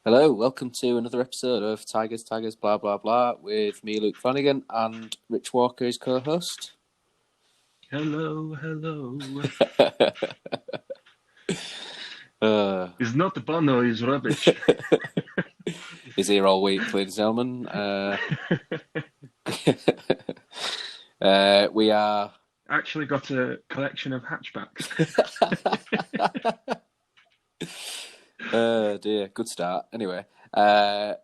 Hello, welcome to another episode of Tigers, blah, blah, blah, with me, Luke Flanagan, and Rich Walker, his co-host. Hello. Uh, It's not Bono, it's rubbish. He's here all week, ladies and gentlemen. We are... Actually got a collection of hatchbacks. Oh dear, good start. Anyway, we're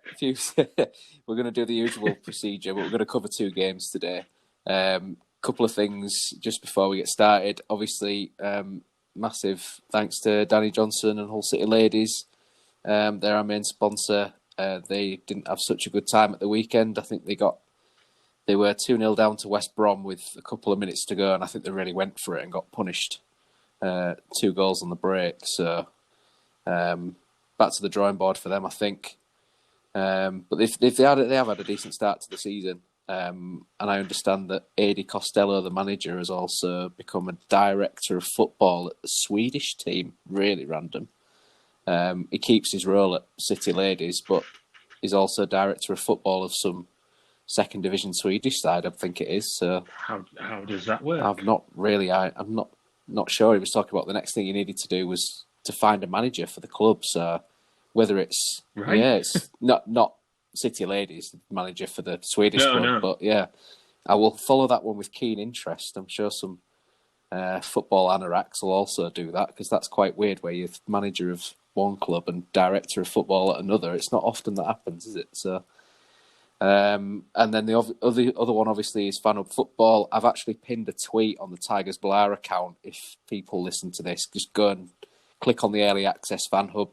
going to do the usual procedure, but we're going to cover two games today. Couple of things just before we get started. Obviously, massive thanks to Danny Johnson and Hull City Ladies. They're our main sponsor. They didn't have such a good time at the weekend. I think they were 2-0 down to West Brom with a couple of minutes to go, and I think they really went for it and got punished. 2 goals on the break, so back to the drawing board for them, I they have had a decent start to the season, and I understand that Adi Costello, the manager, has also become a director of football at the Swedish team. Really random. He keeps his role at City Ladies, but he's also director of football of some second division Swedish side, I think it is. So How does that work? I'm not sure. He was talking about the next thing he needed to do was to find a manager for the club. So whether it's it's not City Ladies manager for the Swedish club, but yeah, I will follow that one with keen interest. I'm sure some football anoraks will also do that, because that's quite weird where you're manager of one club and director of football at another. It's not often that happens, is it? So. And then the other one, obviously, is Fan Hub Football. I've actually pinned a tweet on the Tigers Blah account. If people listen to this, just go and click on the Early Access Fan Hub,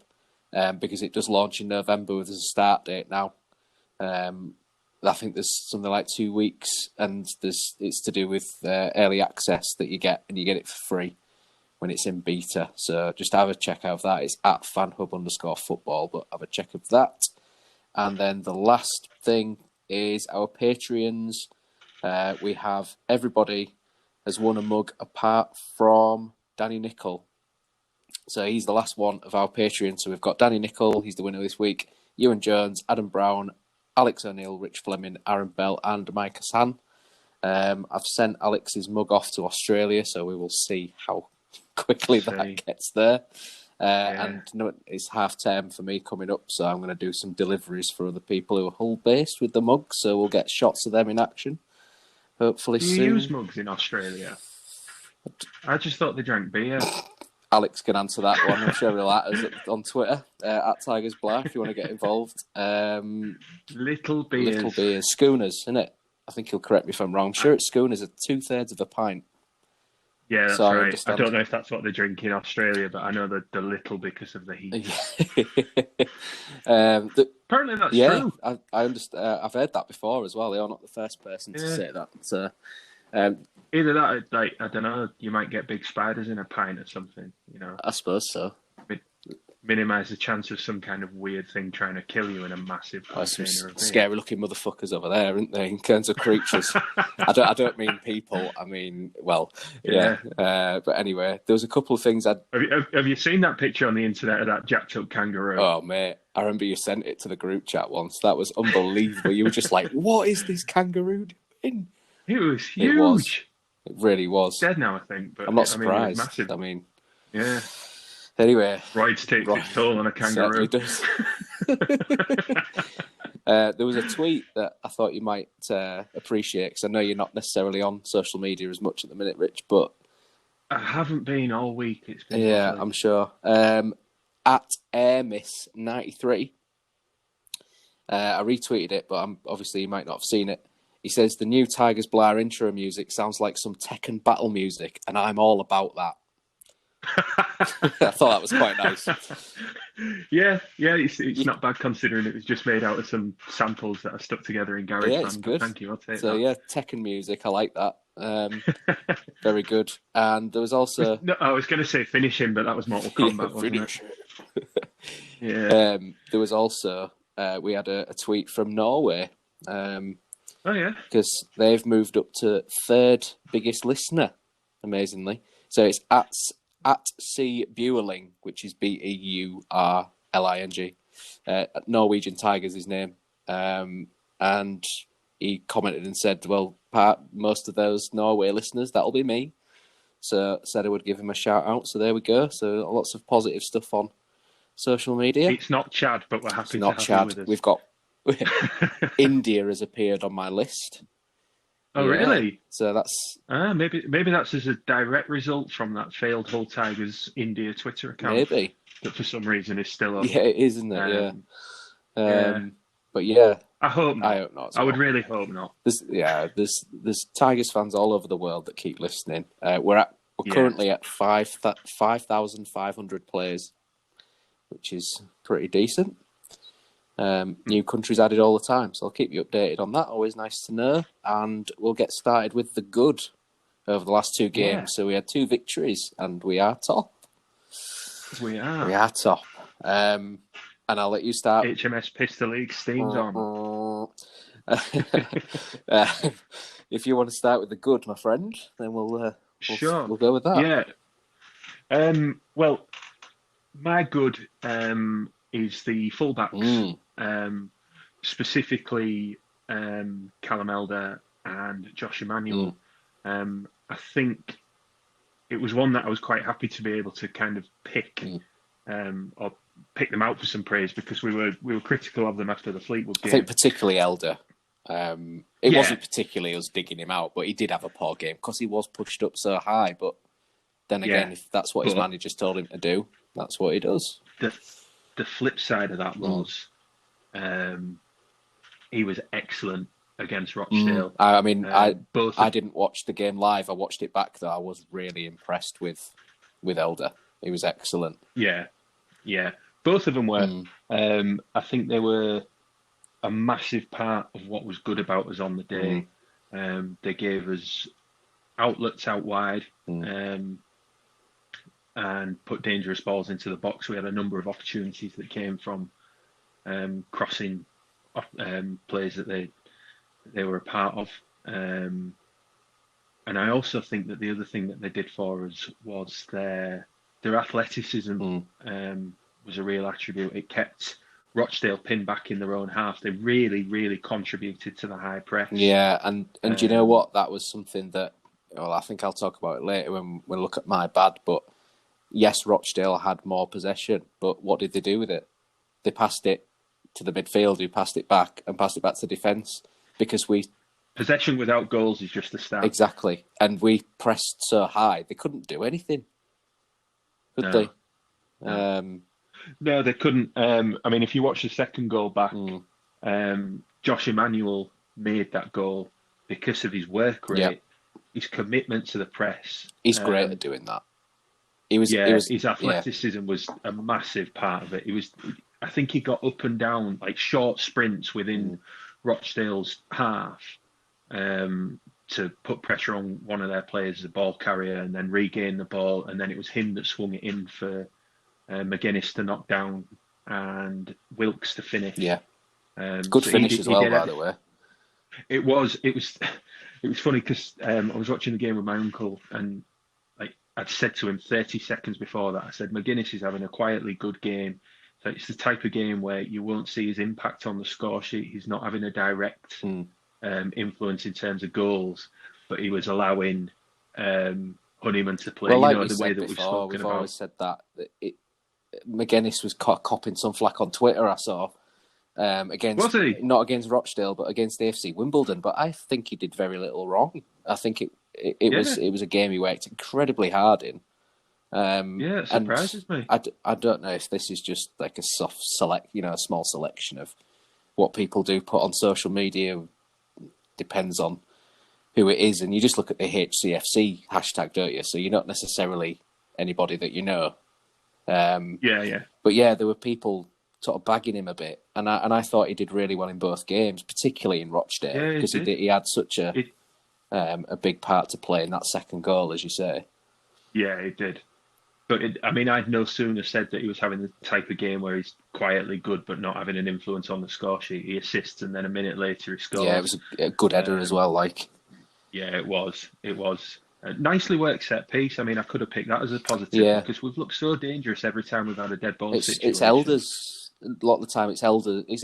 because it does launch in November with a start date now. I think there's something like 2 weeks, and it's to do with early access that you get, and you get it for free when it's in beta. So just have a check out of that. It's at fanhub_football, but have a check of that. And then the last thing is our Patreons. We have everybody has won a mug apart from Danny Nicol. So he's the last one of our Patreons. So we've got Danny Nicol, he's the winner this week. Ewan Jones, Adam Brown, Alex O'Neill, Rich Fleming, Aaron Bell, and Mike Hassan. I've sent Alex's mug off to Australia, so we will see how quickly that gets there. And it's half term for me coming up, so I'm going to do some deliveries for other people who are Hull based with the mugs, so we'll get shots of them in action hopefully soon. Do you use mugs in Australia? I just thought they drank beer. Alex can answer that one. I'm sure he'll at us on Twitter at Tigers Blah if you want to get involved. Little beers, schooners, isn't it? I think he'll correct me if I'm wrong. I'm sure it's schooners are 2/3 of a pint. Yeah, that's right. I don't know if that's what they drink in Australia, but I know that they're little because of the heat. Apparently that's true. I understand. I've heard that before as well. You're not the first person to say that. So, either that, like, I don't know, you might get big spiders in a pint or something. You know, I suppose so. Minimise the chance of some kind of weird thing trying to kill you in a massive container of beer. Scary-looking motherfuckers over there, aren't they? In terms of creatures, I don't mean people. I mean, well, yeah. But anyway, there was a couple of things. Have you seen that picture on the internet of that jacked up kangaroo? Oh mate, I remember you sent it to the group chat once. That was unbelievable. You were just like, "What is this kangaroo doing?" It was huge. It really was. Dead now, I think. But I'm not surprised. Massive. I mean, yeah. Anyway, Royd's takes its toll on a kangaroo. Does. There was a tweet that I thought you might appreciate, because I know you're not necessarily on social media as much at the minute, Rich, but I haven't been all week. It's been lovely. I'm sure. At AirMiss93, I retweeted it, but obviously you might not have seen it. He says the new Tigers Blah intro music sounds like some Tekken battle music, and I'm all about that. I thought that was quite nice. Yeah, it's not bad considering it was just made out of some samples that are stuck together in GarageBand. Yeah, it's good. Thank you, I'll take that. So yeah, Tekken music, I like that. Very good. And there was also... No, I was going to say finish him, but that was Mortal Kombat, wasn't it? Yeah. There was also... we had a tweet from Norway. Oh, yeah? Because they've moved up to third biggest listener, amazingly. So it's at C Buerling, which is Beurling. Norwegian Tiger's his name. And he commented and said, well, most of those Norway listeners, that'll be me. So said I would give him a shout out. So there we go. So lots of positive stuff on social media. It's not Chad, but we're happy to have Chad. Him with us. We've got India has appeared on my list. Oh, really? So that's maybe that's as a direct result from that failed Hull Tigers India Twitter account. Maybe that for some reason is still on. Yeah, it is, isn't it? Yeah. But yeah, I hope not. I hope not. I would really hope not. There's Tigers fans all over the world that keep listening. We're currently at 5,500 plays, which is pretty decent. New countries added all the time, so I'll keep you updated on that. Always nice to know. And we'll get started with the good over the last two games. Yeah. So we had 2 victories, and we are top. We are top. And I'll let you start. HMS Pistol League steams on. If you want to start with the good, my friend, then we'll go with that. Yeah. Well, my good is the fullbacks, specifically Callum Elder and Josh Emmanuel. I think it was one that I was quite happy to be able to kind of pick or pick them out for some praise, because we were critical of them after the Fleetwood game. I think particularly Elder. It wasn't particularly us digging him out, but he did have a poor game because he was pushed up so high. But then again, if that's what his manager's told him to do, that's what he does. The flip side of that was he was excellent against Rochdale. I mean, I didn't watch the game live. I watched it back, though. I was really impressed with Elder. He was excellent. Yeah. Both of them were. I think they were a massive part of what was good about us on the day. They gave us outlets out wide and put dangerous balls into the box. We had a number of opportunities that came from crossing plays that they were a part of. And I also think that the other thing that they did for us was their athleticism was a real attribute. It kept Rochdale pinned back in their own half. They really, really contributed to the high press. Yeah, and do you know what? That was something that, well, I think I'll talk about it later when we look at my bad, but yes, Rochdale had more possession, but what did they do with it? They passed it to the midfield, who passed it back and passed it back to defence, because possession without goals is just a start. Exactly. And we pressed so high, they couldn't do anything. Could they? No, they couldn't. I mean, if you watch the second goal back, Josh Emmanuel made that goal because of his work rate, his commitment to the press. He's great at doing that. His athleticism was a massive part of it. I think he got up and down, like short sprints within Rochdale's half to put pressure on one of their players as a ball carrier and then regain the ball. And then it was him that swung it in for McGuinness to knock down and Wilkes to finish. Yeah, good finish as well, by the way. It was funny because I was watching the game with my uncle, and I'd said to him 30 seconds before that, I said, McGuinness is having a quietly good game. So it's the type of game where you won't see his impact on the score sheet. He's not having a direct influence in terms of goals, but he was allowing Honeyman to play. Well, like the way that we've spoken about. Always said that McGuinness was copping some flack on Twitter, I saw. Was he? Not against Rochdale, but against AFC Wimbledon. But I think he did very little wrong. I think it was a game he worked incredibly hard in. It surprises me. I don't know if this is just like a soft a small selection of what people do put on social media. Depends on who it is, and you just look at the HCFC hashtag, don't you? So you're not necessarily anybody that you know. But yeah, there were people sort of bagging him a bit, and I thought he did really well in both games, particularly in Rochdale, because he had such a big part to play in that second goal, as you say. Yeah, he did. But I'd no sooner said that he was having the type of game where he's quietly good but not having an influence on the score sheet. He assists, and then a minute later he scores. Yeah, it was a good header as well. Yeah, it was. A nicely worked set piece. I could have picked that as a positive because we've looked so dangerous every time we've had a dead ball situation. It's Elder's a lot of the time it's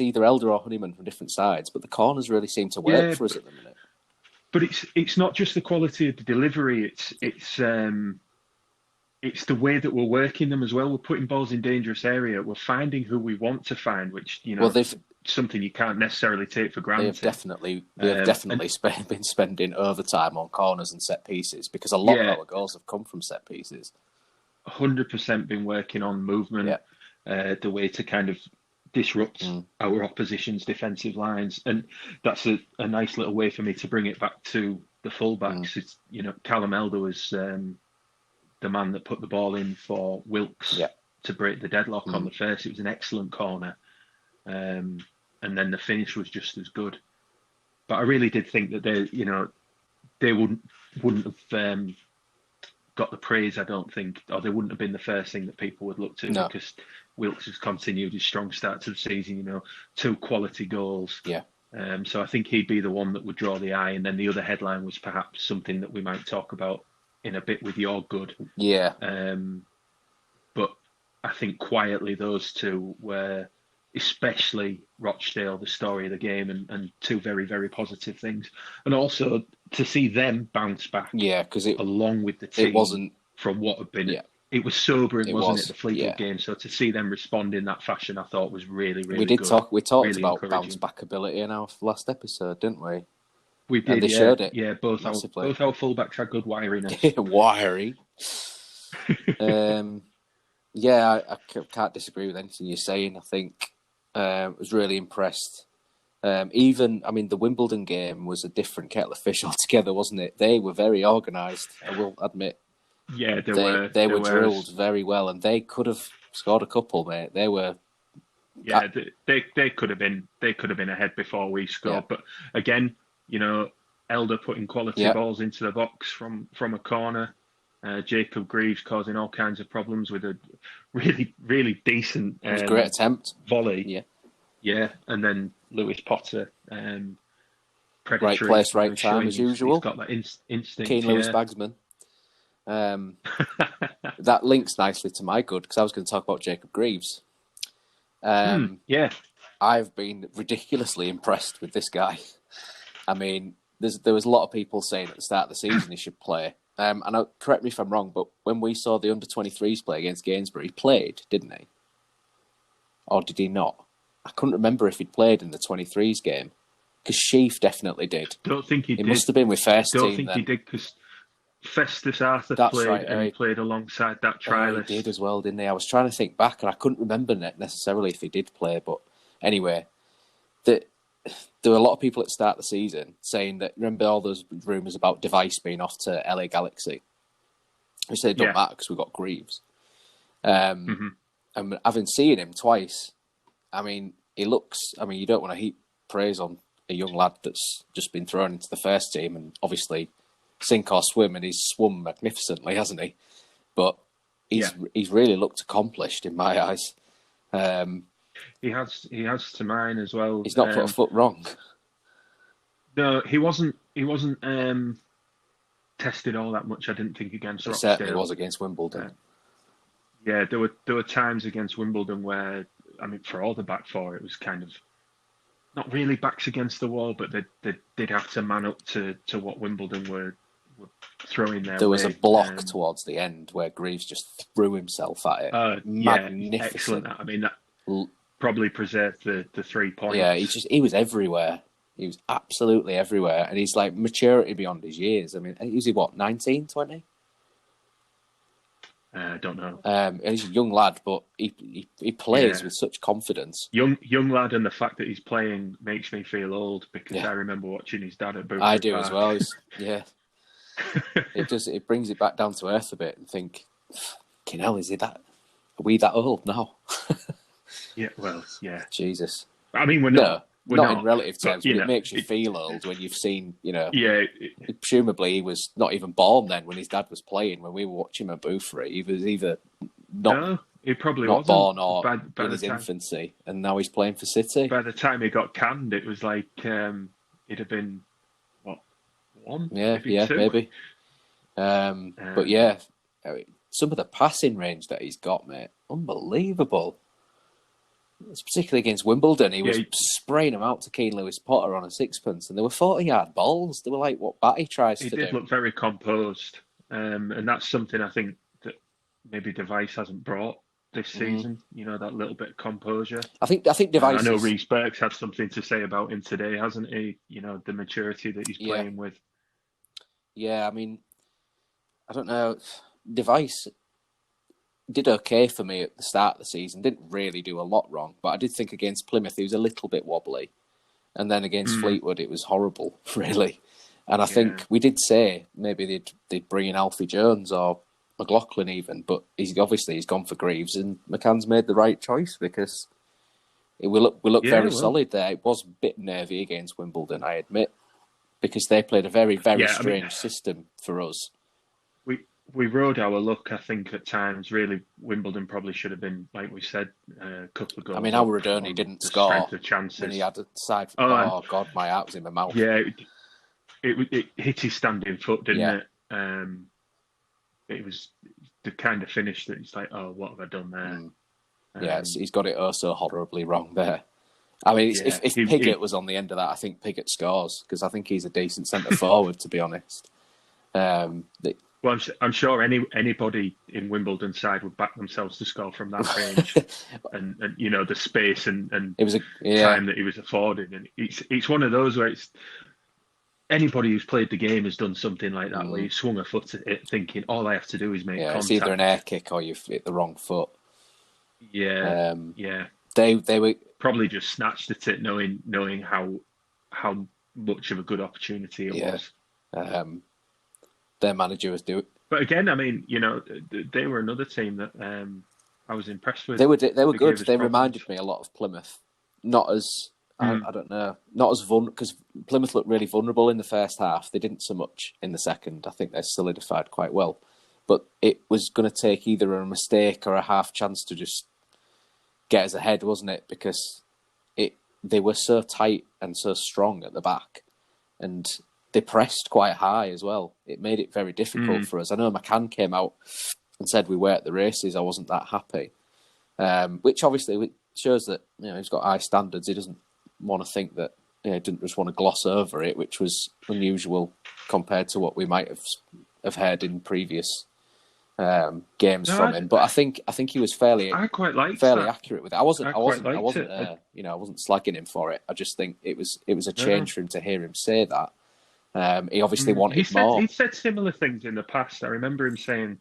either Elder or Honeyman from different sides, but the corners really seem to work for us at the minute. But it's not just the quality of the delivery. It's the way that we're working them as well. We're putting balls in dangerous area. We're finding who we want to find, which something you can't necessarily take for granted. They have definitely been spending overtime on corners and set pieces, because a lot of our goals have come from set pieces. 100% been working on movement, the way to kind of disrupt our opposition's defensive lines, and that's a nice little way for me to bring it back to the fullbacks. It's, Callum Elder was the man that put the ball in for Wilkes to break the deadlock on the first. It was an excellent corner. And then the finish was just as good. But I really did think that they wouldn't have got the praise, I don't think, or they wouldn't have been the first thing that people would look to, because Wilkes has continued his strong start to the season, 2 quality goals. Yeah. So I think he'd be the one that would draw the eye. And then the other headline was perhaps something that we might talk about in a bit with your good. Yeah. But I think quietly those two were, especially Rochdale, the story of the game, and 2 very, very positive things. And also to see them bounce back, because along with the team, it wasn't from what had been. It was sobering, wasn't it? The Fleetwood game. So to see them respond in that fashion, I thought was really, really good. We talked really about bounce back ability in our last episode, didn't we? We did. And they showed it. Yeah, both our fullbacks had good wiriness. Wiry. I can't disagree with anything you're saying. I think I was really impressed. The Wimbledon game was a different kettle of fish altogether, wasn't it? They were very organised, I will admit. Yeah, they were drilled very well, and they could have scored a couple, mate. They were. Yeah, they could have been ahead before we scored, but again, Elder putting quality balls into the box from a corner. Jacob Greaves causing all kinds of problems with a really, really decent great attempt volley. Yeah, and then Lewis Potter, right place, right time as usual. He's got that instinct. Keen Lewis Bagsman. That links nicely to my good, because I was going to talk about Jacob Greaves. I've been ridiculously impressed with this guy. I mean, there was a lot of people saying at the start of the season he should play. And correct me if I'm wrong, but when we saw the under-23s play against Gainsborough, he played, didn't he? Or did he not? I couldn't remember if he'd played in the 23s game, because Sheaf definitely did. Don't think he did. He must have been with first team. Don't think he did, because Festus Arthur played, and he played alongside that trialist. He did as well, didn't he? I was trying to think back, and I couldn't remember necessarily if he did play. But anyway, there were a lot of people at the start of the season saying that, remember all those rumours about Device being off to LA Galaxy? We said it don't matter because we've got Greaves. And having seen him twice, I mean, he looks... I mean, you don't want to heap praise on a young lad that's just been thrown into the first team, and obviously sink or swim, and he's swum magnificently, hasn't he? But he's really looked accomplished in my eyes. He has to mine as well. He's not put a foot wrong. No, he wasn't tested all that much, I didn't think, against Rochdale. He certainly was against Wimbledon. There were times against Wimbledon where, I mean, for all the back four, it was kind of not really backs against the wall, but they did have to man up to what Wimbledon were throwing their way. There was a block towards the end where Greaves just threw himself at it. Magnificent. Excellent. I mean, that probably preserved the 3 points. Yeah, he was everywhere. He was absolutely everywhere. And he's like maturity beyond his years. I mean, is he what, 19, 20? I don't know. He's a young lad, but he plays with such confidence. Young lad, and the fact that he's playing makes me feel old, because I remember watching his dad at Boothby I do Park. as well. It brings it back down to earth a bit and think, fucking hell, are we that old now? Jesus. I mean, we're not in relative terms, but it makes you feel old when you've seen, presumably he was not even born then when his dad was playing. When we were watching him at Boothby, he was either he probably not wasn't born or by in his infancy, and now he's playing for City. By the time he got canned, it was like he'd have been, what, 1? Maybe. But some of the passing range that he's got, mate, unbelievable. particularly against Wimbledon. He was spraying them out to Keane Lewis Potter on a sixpence, and they were 40-yard balls. They were like what Batty tries to do. He did look very composed, and that's something I think that maybe Device hasn't brought this season. You know, that little bit of composure. I think Device. I know Reece Burks had something to say about him today, hasn't he? You know, the maturity that he's playing with. Yeah, I mean, I don't know. Device did okay for me at the start of the season. Didn't really do a lot wrong, but I did think against Plymouth he was a little bit wobbly, and then against Fleetwood it was horrible, really. And I think we did say maybe they'd bring in Alfie Jones or McLaughlin even, but he's gone for Greaves, and McCann's made the right choice because we look very solid there. It was a bit nervy against Wimbledon, I admit, because they played a very, very strange system for us. We rode our luck, I think, at times. Really, Wimbledon probably should have been, like we said, a couple of goals. I mean, our Rodoni didn't score, and he had a side. Oh God, my heart was in my mouth. Yeah, it hit his standing foot, didn't it? It was the kind of finish that it's like, oh, what have I done there? He's got it so horribly wrong there. I mean, if Piggott was on the end of that, I think Piggott scores, because I think he's a decent centre forward, to be honest. Well, I'm sure anybody in Wimbledon's side would back themselves to score from that range, and you know, the space and it was time that he was afforded, and it's one of those where it's anybody who's played the game has done something like that, where you swung a foot at it, thinking all I have to do is make contact. It's either an air kick or you've hit the wrong foot. Yeah, They were probably just snatched at it, knowing how much of a good opportunity it was. Their manager was doing. But again, I mean, you know, they were another team that I was impressed with. They were good. They reminded me a lot of Plymouth. Not as I don't know, not as vulnerable, because Plymouth looked really vulnerable in the first half. They didn't so much in the second. I think they solidified quite well. But it was going to take either a mistake or a half chance to just get us ahead, wasn't it? Because they were so tight and so strong at the back, and they pressed quite high as well. It made it very difficult for us. I know McCann came out and said we were at the races. I wasn't that happy, which obviously shows that, you know, he's got high standards. He doesn't want to think that, you know, he didn't just want to gloss over it, which was unusual compared to what we might have heard in previous games from him. But I think he was fairly accurate with it. I wasn't you know, I wasn't slagging him for it. I just think it was a change for him to hear him say that. He obviously wanted more. He said similar things in the past. I remember him saying,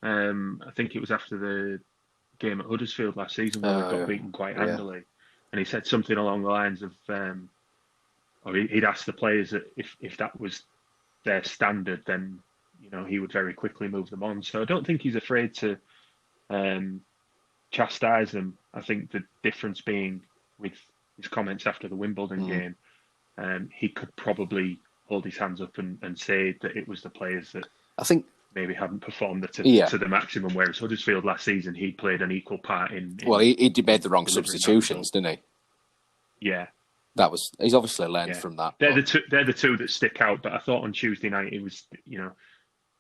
I think it was after the game at Huddersfield last season where we got beaten quite handily, and he said something along the lines of, or he'd asked the players that if that was their standard, then, you know, he would very quickly move them on. So I don't think he's afraid to chastise them. I think the difference being with his comments after the Wimbledon game, he could probably hold his hands up and say that it was the players that I think maybe hadn't performed to the maximum, whereas Huddersfield last season, he played an equal part in well, he made the wrong substitutions, didn't he? Yeah. He's obviously learned from that. They're the two that stick out, but I thought on Tuesday night it was, you know,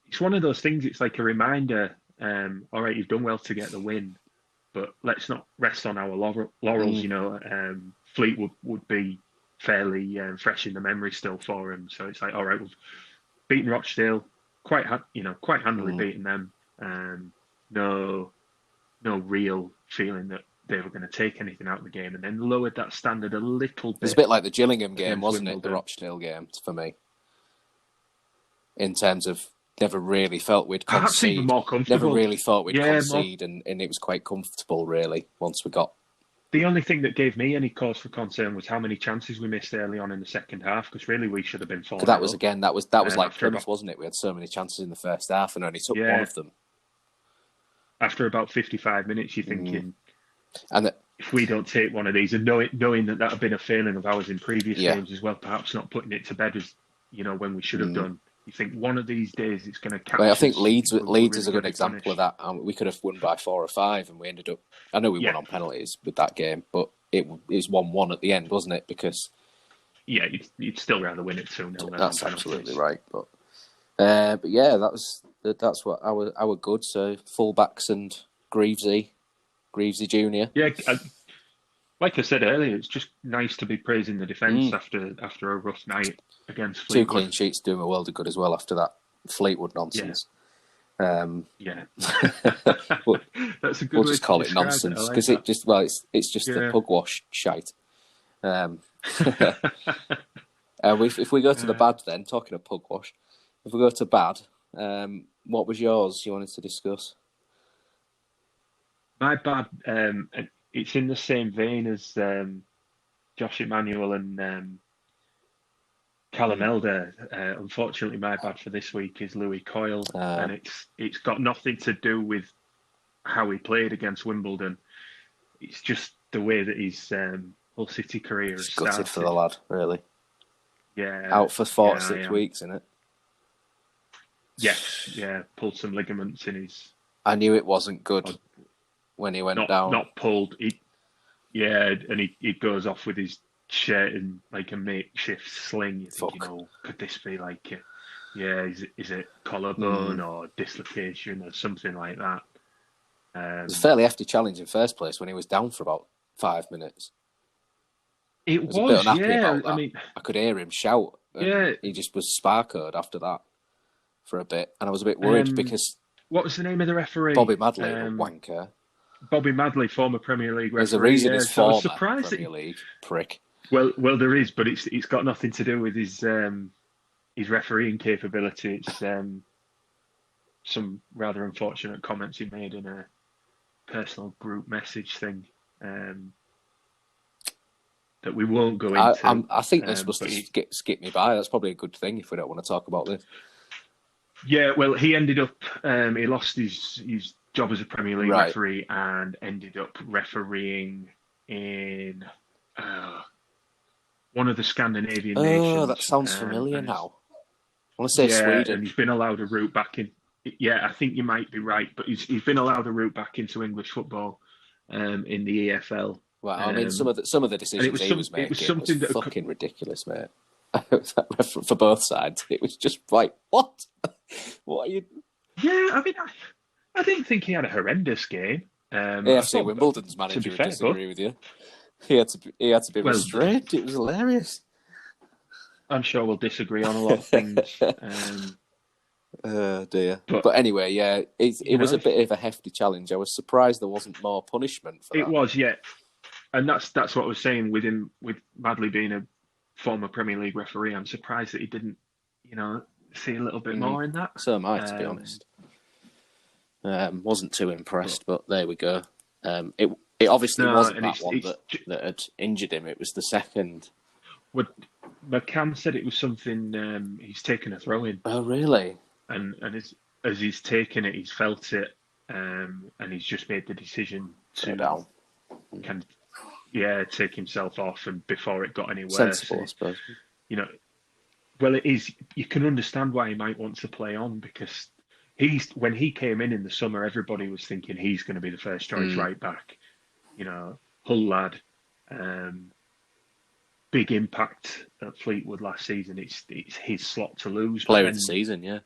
it's one of those things, it's like a reminder, all right, you've done well to get the win, but let's not rest on our laurels, you know. Fleetwood would be fairly fresh in the memory still for him, so it's like, all right, we've beaten Rochdale quite handily, beaten them. No real feeling that they were going to take anything out of the game, and then lowered that standard a little bit. It's a bit like the Gillingham game, wasn't it? The Rochdale game for me, in terms of never really felt we'd concede. Perhaps even more comfortable. Never really thought we'd concede, and it was quite comfortable really once we got. The only thing that gave me any cause for concern was how many chances we missed early on in the second half, because really we should have been 4-0. That was like Plymouth, wasn't it? We had so many chances in the first half and only took one of them. After about 55 minutes, you're thinking, and if we don't take one of these, and knowing that had been a failing of ours in previous games as well, perhaps not putting it to bed as, you know, when we should have done. You think one of these days it's going to catch us. I think Leeds is a good example of that. We could have won by 4 or 5, and we ended up. I know we won on penalties with that game, but it was 1-1 at the end, wasn't it? Because you'd still rather win it 2-0. That's absolutely right. But yeah, that's what our good. So fullbacks and Greavesy Junior. Yeah, like I said earlier, it's just nice to be praising the defence after a rough night against Two Fleetwood. clean sheets doing a world of good as well after that Fleetwood nonsense. Yeah. We'll, That's a good we'll way just to call it describe nonsense it. because it's just the pugwash shite. If we go to the bad, then talking of pugwash, if we go to bad, what was yours you wanted to discuss? My bad. It's in the same vein as Josh Emmanuel and Callum Elder. Unfortunately, my bad for this week is Louis Coyle, and it's got nothing to do with how he played against Wimbledon. It's just the way that his whole City career has started. Gutted for the lad, really. Yeah, out for 4-6 weeks, isn't it? Yeah, pulled some ligaments in his. I knew it wasn't good when he went down. Not pulled. And he goes off with his shirt in like a makeshift sling. You think, could this be like, is it collarbone or dislocation or something like that? It was a fairly hefty challenge in first place when he was down for about 5 minutes. I was a bit unhappy about that. I mean, I could hear him shout. He just was sparkoed after that for a bit, and I was a bit worried because what was the name of the referee? Bobby Madley, a wanker. Bobby Madley, former Premier League referee. There's a reason he's former surprised Premier League prick. Well, there is, but it's got nothing to do with his refereeing capability. It's some rather unfortunate comments he made in a personal group message thing that we won't go into. I think they're supposed to skip me by. That's probably a good thing if we don't want to talk about this. Yeah, well, he ended up he lost his job as a Premier League referee and ended up refereeing in one of the Scandinavian nations. Oh, that sounds familiar now. I want to say Sweden. And he's been allowed a route back in. Yeah, I think you might be right, but he's been allowed a route back into English football in the EFL. Well, I mean, some of the decisions he was making was fucking ridiculous, mate. For both sides, it was just like, what? What are you? Yeah, I mean, I didn't think he had a horrendous game. AFC Wimbledon's manager would disagree with you. He had to be restrained. It was hilarious. I'm sure we'll disagree on a lot of things. Oh dear. But anyway, yeah, it was a bit of a hefty challenge. I was surprised there wasn't more punishment for that. It was, yeah. And that's what I was saying with him, with Madley being a former Premier League referee. I'm surprised that he didn't, see a little bit more in that. So am I, to be honest. Wasn't too impressed, but there we go. It obviously wasn't that one that had injured him. It was the second. McCann said it was something. He's taken a throw in. Oh, really? And as he's taken it, he's felt it, and he's just made the decision to take himself off, and before it got any worse. Sensible, I suppose. Well, it is. You can understand why he might want to play on, because when he came in the summer, everybody was thinking he's going to be the first choice right back. Hull lad, big impact at Fleetwood last season. It's his slot to lose. Player of the season, yeah.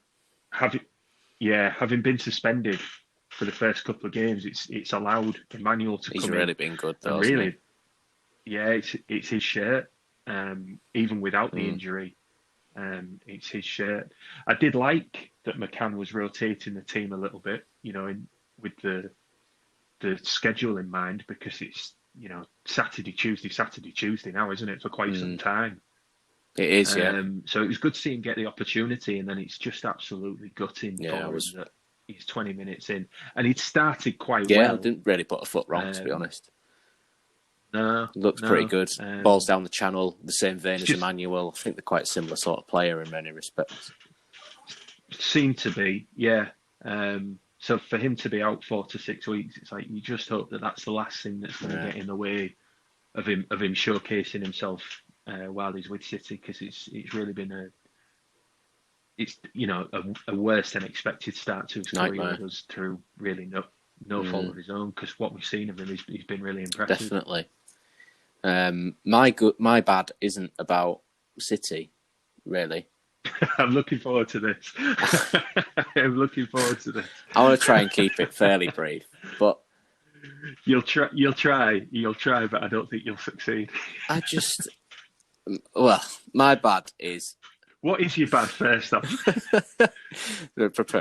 Having been suspended for the first couple of games, it's allowed Emmanuel to come in. He's really been good, though. Really, it's his shirt. Even without the injury, it's his shirt. I did like that McCann was rotating the team a little bit, with the schedule in mind, because it's Saturday, Tuesday now, isn't it, for quite some time? It is, yeah. So it was good to see him get the opportunity, and then it's just absolutely gutting for him that he's 20 minutes in, and he'd started quite well. Yeah, didn't really put a foot wrong, to be honest. No, looked pretty good. Balls down the channel, the same vein as Emmanuel. I think they're quite similar sort of player in many respects. Seem to be, yeah. So for him to be out 4 to 6 weeks, it's like you just hope that that's the last thing that's going to get in the way of him showcasing himself while he's with City, because it's really been a worse than expected start to his career. It was through really no fault of his own, because what we've seen of him, he's been really impressive. Definitely. My bad isn't about City, really. I'm looking forward to this. I want to try and keep it fairly brief, but You'll try, but I don't think you'll succeed. My bad is... What is your bad, first off?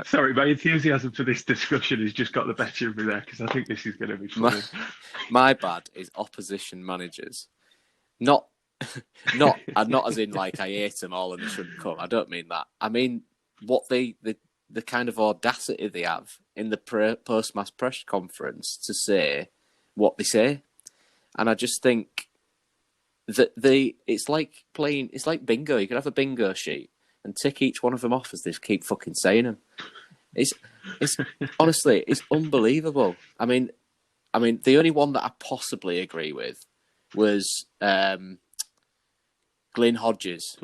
Sorry, my enthusiasm for this discussion has just got the better of me there, because I think this is going to be funny. My bad is opposition managers. Not as in like I hate them all and they shouldn't come. I don't mean that. I mean what the kind of audacity they have in the post-match press conference to say what they say. And I just think that it's like bingo. You can have a bingo sheet and tick each one of them off as they keep fucking saying them. It's honestly, it's unbelievable. I mean, the only one that I possibly agree with was Glyn Hodges,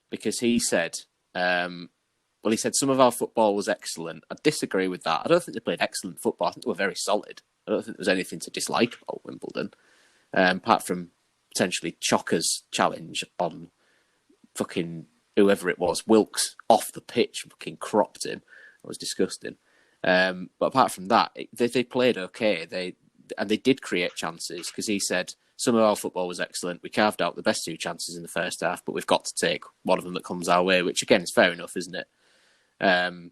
because he said, he said some of our football was excellent. I disagree with that. I don't think they played excellent football. I think they were very solid. I don't think there was anything to dislike about Wimbledon, apart from potentially Chocker's challenge on fucking whoever it was, Wilkes, off the pitch, fucking cropped him. It was disgusting. But apart from that, they played okay. They did create chances, because he said some of our football was excellent. We carved out the best two chances in the first half, but we've got to take one of them that comes our way, which again is fair enough, isn't it? But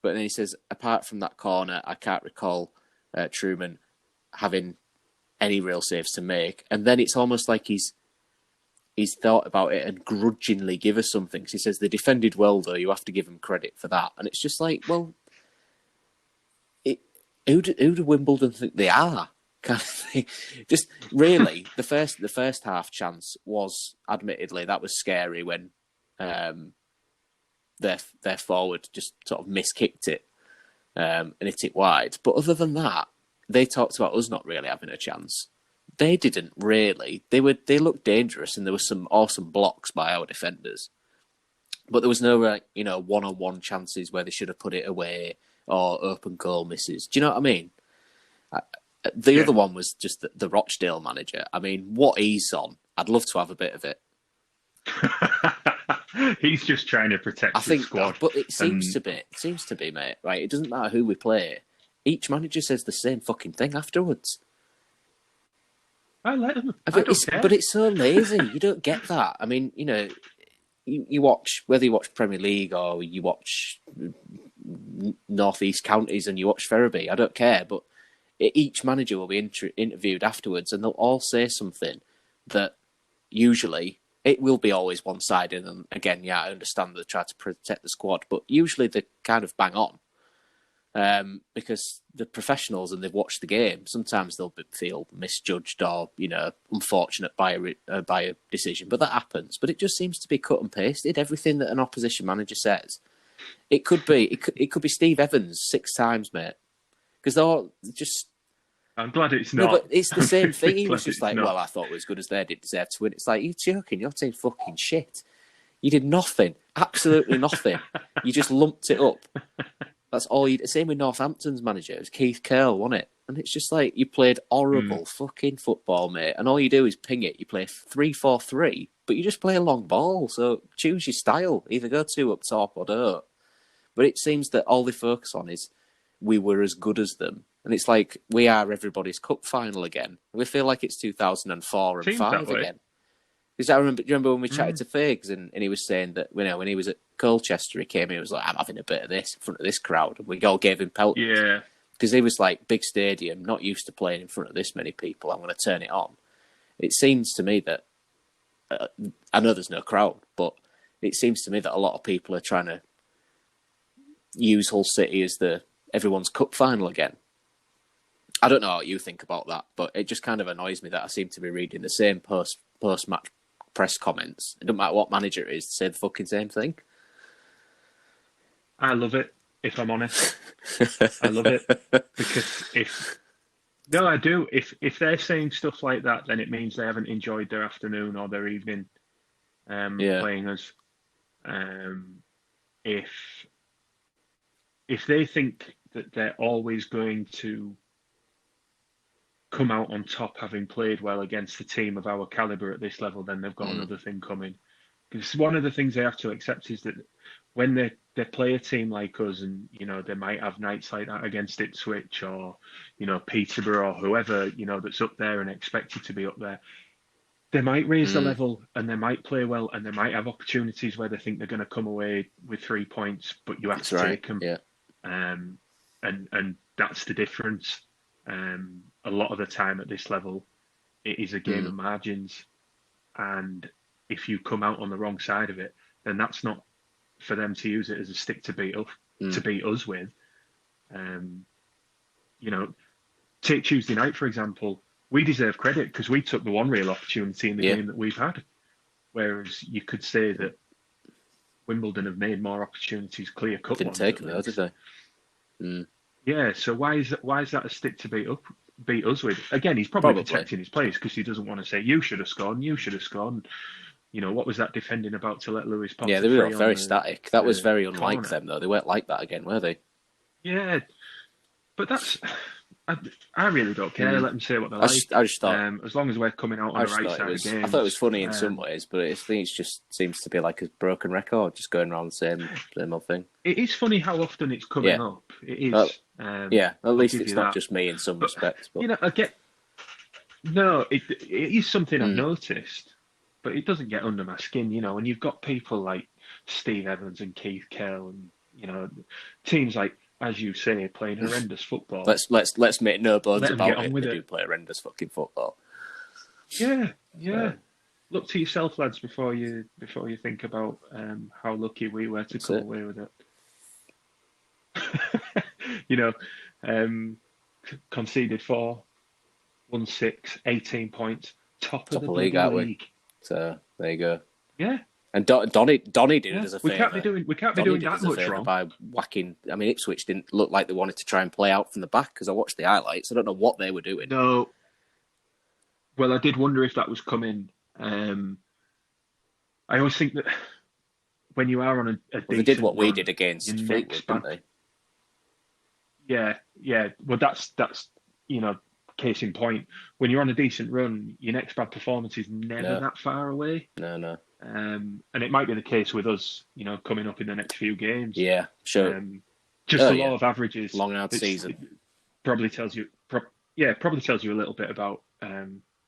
then he says, apart from that corner, I can't recall Truman having any real saves to make. And then it's almost like he's thought about it and grudgingly give us something. Because he says they defended well, though. You have to give them credit for that. And it's just like, well, who do Wimbledon think they are? Kind of thing. Just really, the first half chance was, admittedly, that was scary when their forward just sort of miskicked it and hit it wide. But other than that, they talked about us not really having a chance. They didn't really. They looked dangerous, and there were some awesome blocks by our defenders. But there was no one-on-one chances where they should have put it away or open goal misses. Do you know what I mean? The other one was just the Rochdale manager. I mean, what he's on, I'd love to have a bit of it. He's just trying to protect the squad. But it seems to be. It seems to be, mate. Right? It doesn't matter who we play. Each manager says the same fucking thing afterwards. I let him. But it's so lazy. You don't get that. I mean, you watch, whether you watch Premier League or you watch North East counties and you watch Ferriby, I don't care. But each manager will be interviewed afterwards, and they'll all say something that usually it will be always one-sided. And again, yeah, I understand they try to protect the squad, but usually they kind of bang on. Because the professionals and they've watched the game, sometimes they'll feel misjudged or, unfortunate by a decision. But that happens. But it just seems to be cut and pasted. Everything that an opposition manager says, it could be Steve Evans 6 times, mate. Because they're all just. I'm glad it's not. No, but it's the same thing. He was just like, well, I thought it was as good as they did deserve to win. It's like, you're joking. Your team's fucking shit. You did nothing. Absolutely nothing. You just lumped it up. That's all you. Same with Northampton's manager. It was Keith Curle, wasn't it? And it's just like, you played horrible fucking football, mate. And all you do is ping it. You play 3-4-3, but you just play a long ball. So choose your style. Either go 2 up top or don't. But it seems that all they focus on is we were as good as them. And it's like, we are everybody's cup final again. We feel like it's 2004 and 5 again. Because do you remember when we chatted to Figs and he was saying that, when he was at Colchester, he came in, he was like, I'm having a bit of this in front of this crowd. And we all gave him pelt. Yeah. Because he was like, big stadium, not used to playing in front of this many people. I'm going to turn it on. It seems to me that, I know there's no crowd, but it seems to me that a lot of people are trying to use Hull City as everyone's cup final again. I don't know what you think about that, but it just kind of annoys me that I seem to be reading the same post-match press comments. It doesn't matter what manager it is, to say the fucking same thing. I love it, if I'm honest. I love it. Because I do. If they're saying stuff like that, then it means they haven't enjoyed their afternoon or their evening playing us. If they think that they're always going to come out on top having played well against a team of our calibre at this level, then they've got another thing coming. Because one of the things they have to accept is that when they're they play a team like us, and they might have nights like that against Ipswich or Peterborough or whoever that's up there and expected to be up there. They might raise the level and they might play well and they might have opportunities where they think they're going to come away with 3 points, but you have to take them. Yeah. And that's the difference. A lot of the time at this level, it is a game of margins, and if you come out on the wrong side of it, then that's not for them to use it as a stick to beat us with. Take Tuesday night for example. We deserve credit because we took the one real opportunity in the game that we've had, whereas you could say that Wimbledon have made more opportunities, clear cut. Didn't take them, did they? Yeah, so why is that a stick to beat us with? Again, he's probably protecting his players because he doesn't want to say you should have scored, and you should have scored. What was that defending about to let Lewis pop? Yeah, they were very static. That was very unlike them, though. They weren't like that again, were they? Yeah, but that's. I really don't care. Let them say what they like. I just thought, as long as we're coming out on the right side of the game. I thought it was funny in some ways, but I think it just seems to be like a broken record, just going around the same old thing. It is funny how often it's coming up. It is. At least it's not just me in some respects. But I get. No, it is something I've noticed, but it doesn't get under my skin. And you've got people like Steve Evans and Keith Kell, and teams like, as you say, playing horrendous football. Let's make no bones about it. They do play horrendous fucking football. Yeah. Look to yourself, lads, before you think about how lucky we were to come away with it. Conceded 4, won 6, 18 points, top of the league, aren't we? So there you go. Yeah. And Donny did it as a favour. We can't be doing that much wrong by whacking. I mean, Ipswich didn't look like they wanted to try and play out from the back because I watched the highlights. I don't know what they were doing. No. Well, I did wonder if that was coming. I always think that when you are on a they did what we did against Fleetwood, didn't they? Yeah. Well, that's case in point. When you're on a decent run, your next bad performance is never that far away. No. And it might be the case with us, coming up in the next few games. Yeah, sure. Just the law of averages. Long hard season. Probably tells you a little bit about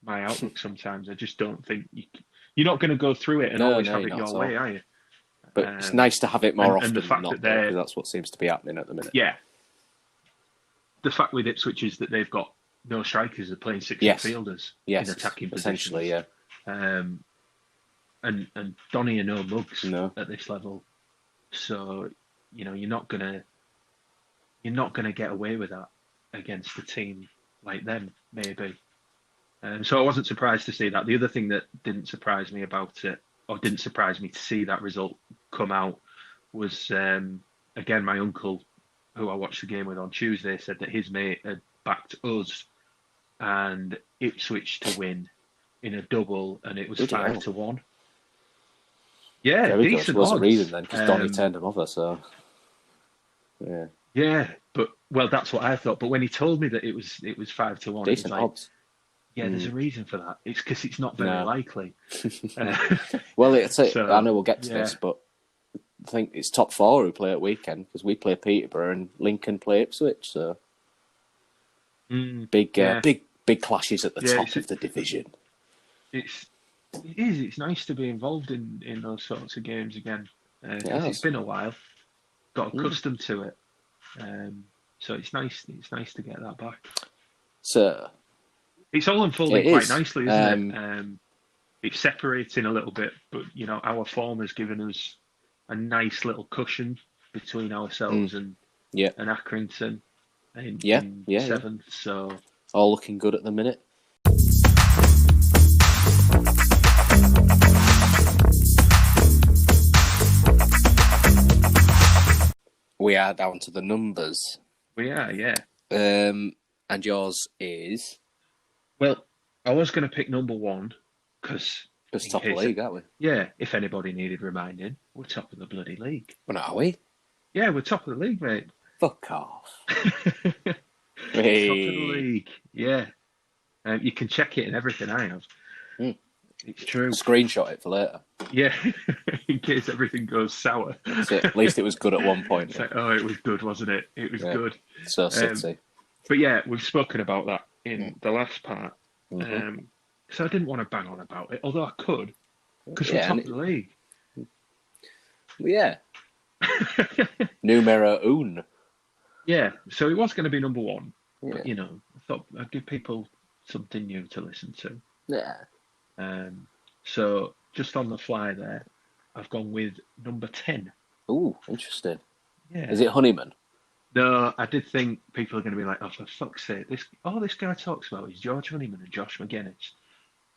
my outlook sometimes. I just don't think you're not going to go through it and always have it your way, are you? But it's nice to have it more often the fact than not, that because that's what seems to be happening at the minute. Yeah. The fact with Ipswich is that they've got no strikers, they're playing six midfielders in attacking essentially, positions. Yeah. And Donny are no mugs at this level, so you're not gonna get away with that against a team like them, maybe. So I wasn't surprised to see that. The other thing that didn't surprise me about it, or didn't surprise me to see that result come out, was again my uncle, who I watched the game with on Tuesday, said that his mate had backed us and Ipswich to win in a double, and it was 5-1. Yeah, very decent good. Was a odds. reason then, because Donny turned him over. So, yeah. Yeah, but that's what I thought. But when he told me that it was 5-1, decent odds. Yeah, there's a reason for that. It's because it's not very likely. Well, I know we'll get to this, but I think it's top 4 who play at weekend, because we play Peterborough and Lincoln play Ipswich. So big clashes at the top of the division. It's nice to be involved in those sorts of games again. It's been a while. Got accustomed to it. So it's nice to get that back. So it's all unfolding quite nicely, isn't it? It's separating a little bit, but our form has given us a nice little cushion between ourselves and Accrington in 7th. So all looking good at the minute. We are down to the numbers. We are, yeah. And yours is? Well, I was going to pick number 1 because top of the league, aren't we? Yeah, if anybody needed reminding, we're top of the bloody league. Well, are we? Yeah, we're top of the league, mate. Fuck off. Hey. Top of the league, yeah. You can check it and everything I have. It's true. Screenshot it for later. Yeah, in case everything goes sour. That's it. At least it was good at one point. It's like, oh, it was good, wasn't it? It was good. So City. But yeah, we've spoken about that in the last part. Mm-hmm. So I didn't want to bang on about it, although I could, because we're top of the league. Yeah. Numero un. Yeah, so it was going to be number one. Yeah. But, I thought I'd give people something new to listen to. Yeah. So just on the fly there, I've gone with number 10. Ooh, interesting. Yeah. Is it Honeyman? No, I did think people are going to be like, oh, for fuck's sake, this guy talks about is George Honeyman and Josh McGuinness.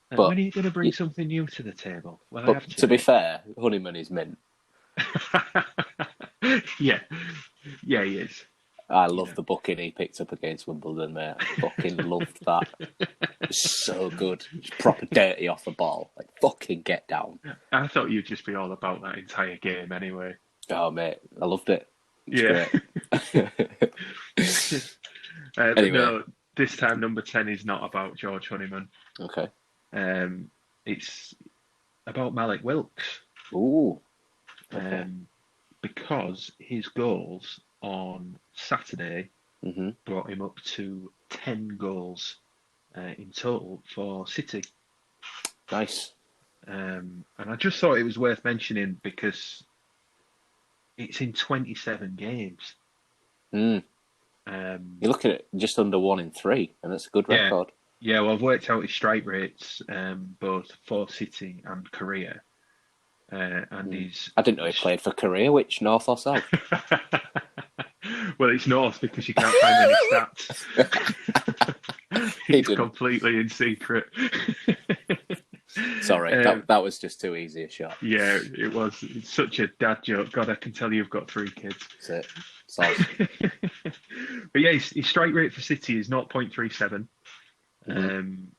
But when are you going to bring something new to the table? Well, I have to be fair, Honeyman is mint. Yeah, he is. I love the booking he picked up against Wimbledon, mate. I fucking loved that. It's so good. It's proper dirty off the ball. Like, fucking get down. I thought you'd just be all about that entire game anyway. Oh, mate, I loved it. Great. Anyway. No, this time number 10 is not about George Honeyman. Okay. It's about Malik Wilkes. Ooh. Okay. Because his goals on Saturday brought him up to 10 goals in total for City. Nice. And I just thought it was worth mentioning because it's in 27 games. You're looking at just under 1 in 3, and that's a good record. Yeah, well, I've worked out his strike rates both for City and Korea. And he's... I didn't know he played for Korea. Which, North or South? Well, it's North because you can't find any stats. He's completely in secret. Sorry, that was just too easy a shot. Yeah, it was. It's such a dad joke. God, I can tell you've got 3 kids. That's it. Sorry. But yeah, his strike rate for City is 0.37.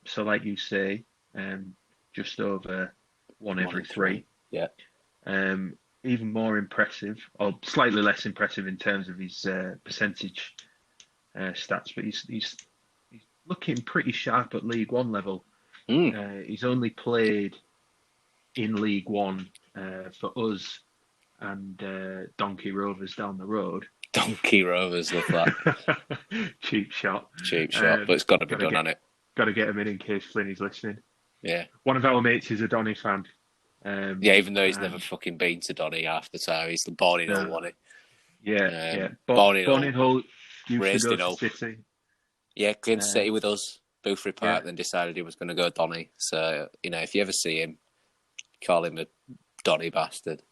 So like you say, just over 1 every 3. Yeah. Even more impressive, or slightly less impressive in terms of his percentage stats, but he's looking pretty sharp at League One level. He's only played in League One for us and Donkey Rovers down the road. Donkey Rovers, love that. Cheap shot, but it's got to be done on it. Got to get him in case Flynn is listening. Yeah. One of our mates is a Donny fan. Even though he's never fucking been to Donny half the time. He's born in Hull, wasn't he? Yeah. Born in Hull, raised in Hull. City. Yeah, came to City with us, Boothry Park, then decided he was going to go Donny. So, if you ever see him, call him a Donny bastard.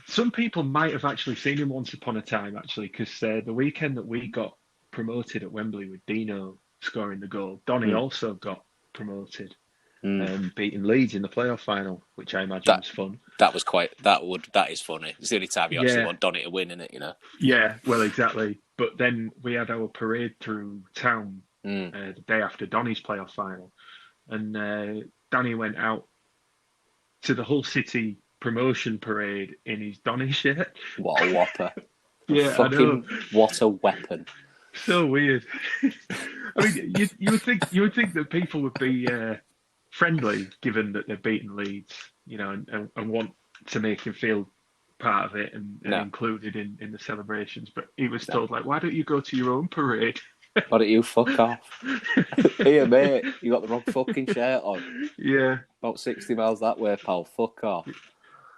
Some people might have actually seen him once upon a time, actually, because the weekend that we got promoted at Wembley with Dino scoring the goal, Donny also got promoted. Beating Leeds in the playoff final, which I imagine was fun. That is funny. It's the only time you actually want Donny to win, isn't it? Yeah, well, exactly. But then we had our parade through town the day after Donny's playoff final, and Donny went out to the Hull City promotion parade in his Donny shirt. What a whopper! Yeah, I know. What a weapon! So weird. I mean, you would think that people would be friendly, given that they're beating Leeds, and want to make him feel part of it and included in the celebrations. But he was told, why don't you go to your own parade? Why don't you fuck off? Here, mate, you got the wrong fucking shirt on. Yeah. About 60 miles that way, pal. Fuck off.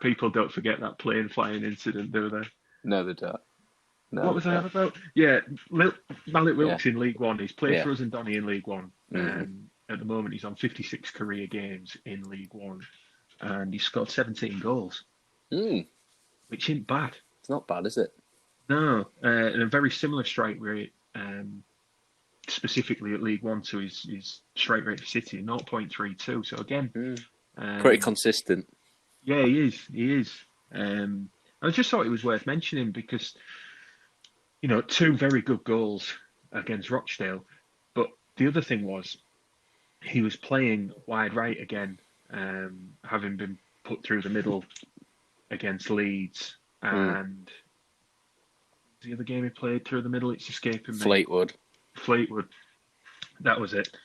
People don't forget that plane flying incident, do they? No, they don't. No, what was I on about? Yeah, Malik Wilkes in League One. He's played for us and Donny in League One. At the moment, he's on 56 career games in League One, and he's scored 17 goals, which isn't bad. It's not bad, is it? No, and a very similar strike rate, specifically at League One to his strike rate for City, 0.32. So again, pretty consistent. Yeah, he is. I just thought it was worth mentioning because, 2 very good goals against Rochdale, but the other thing was, he was playing wide right again, having been put through the middle against Leeds. And the other game he played through the middle, it's escaping me. Fleetwood. That was it.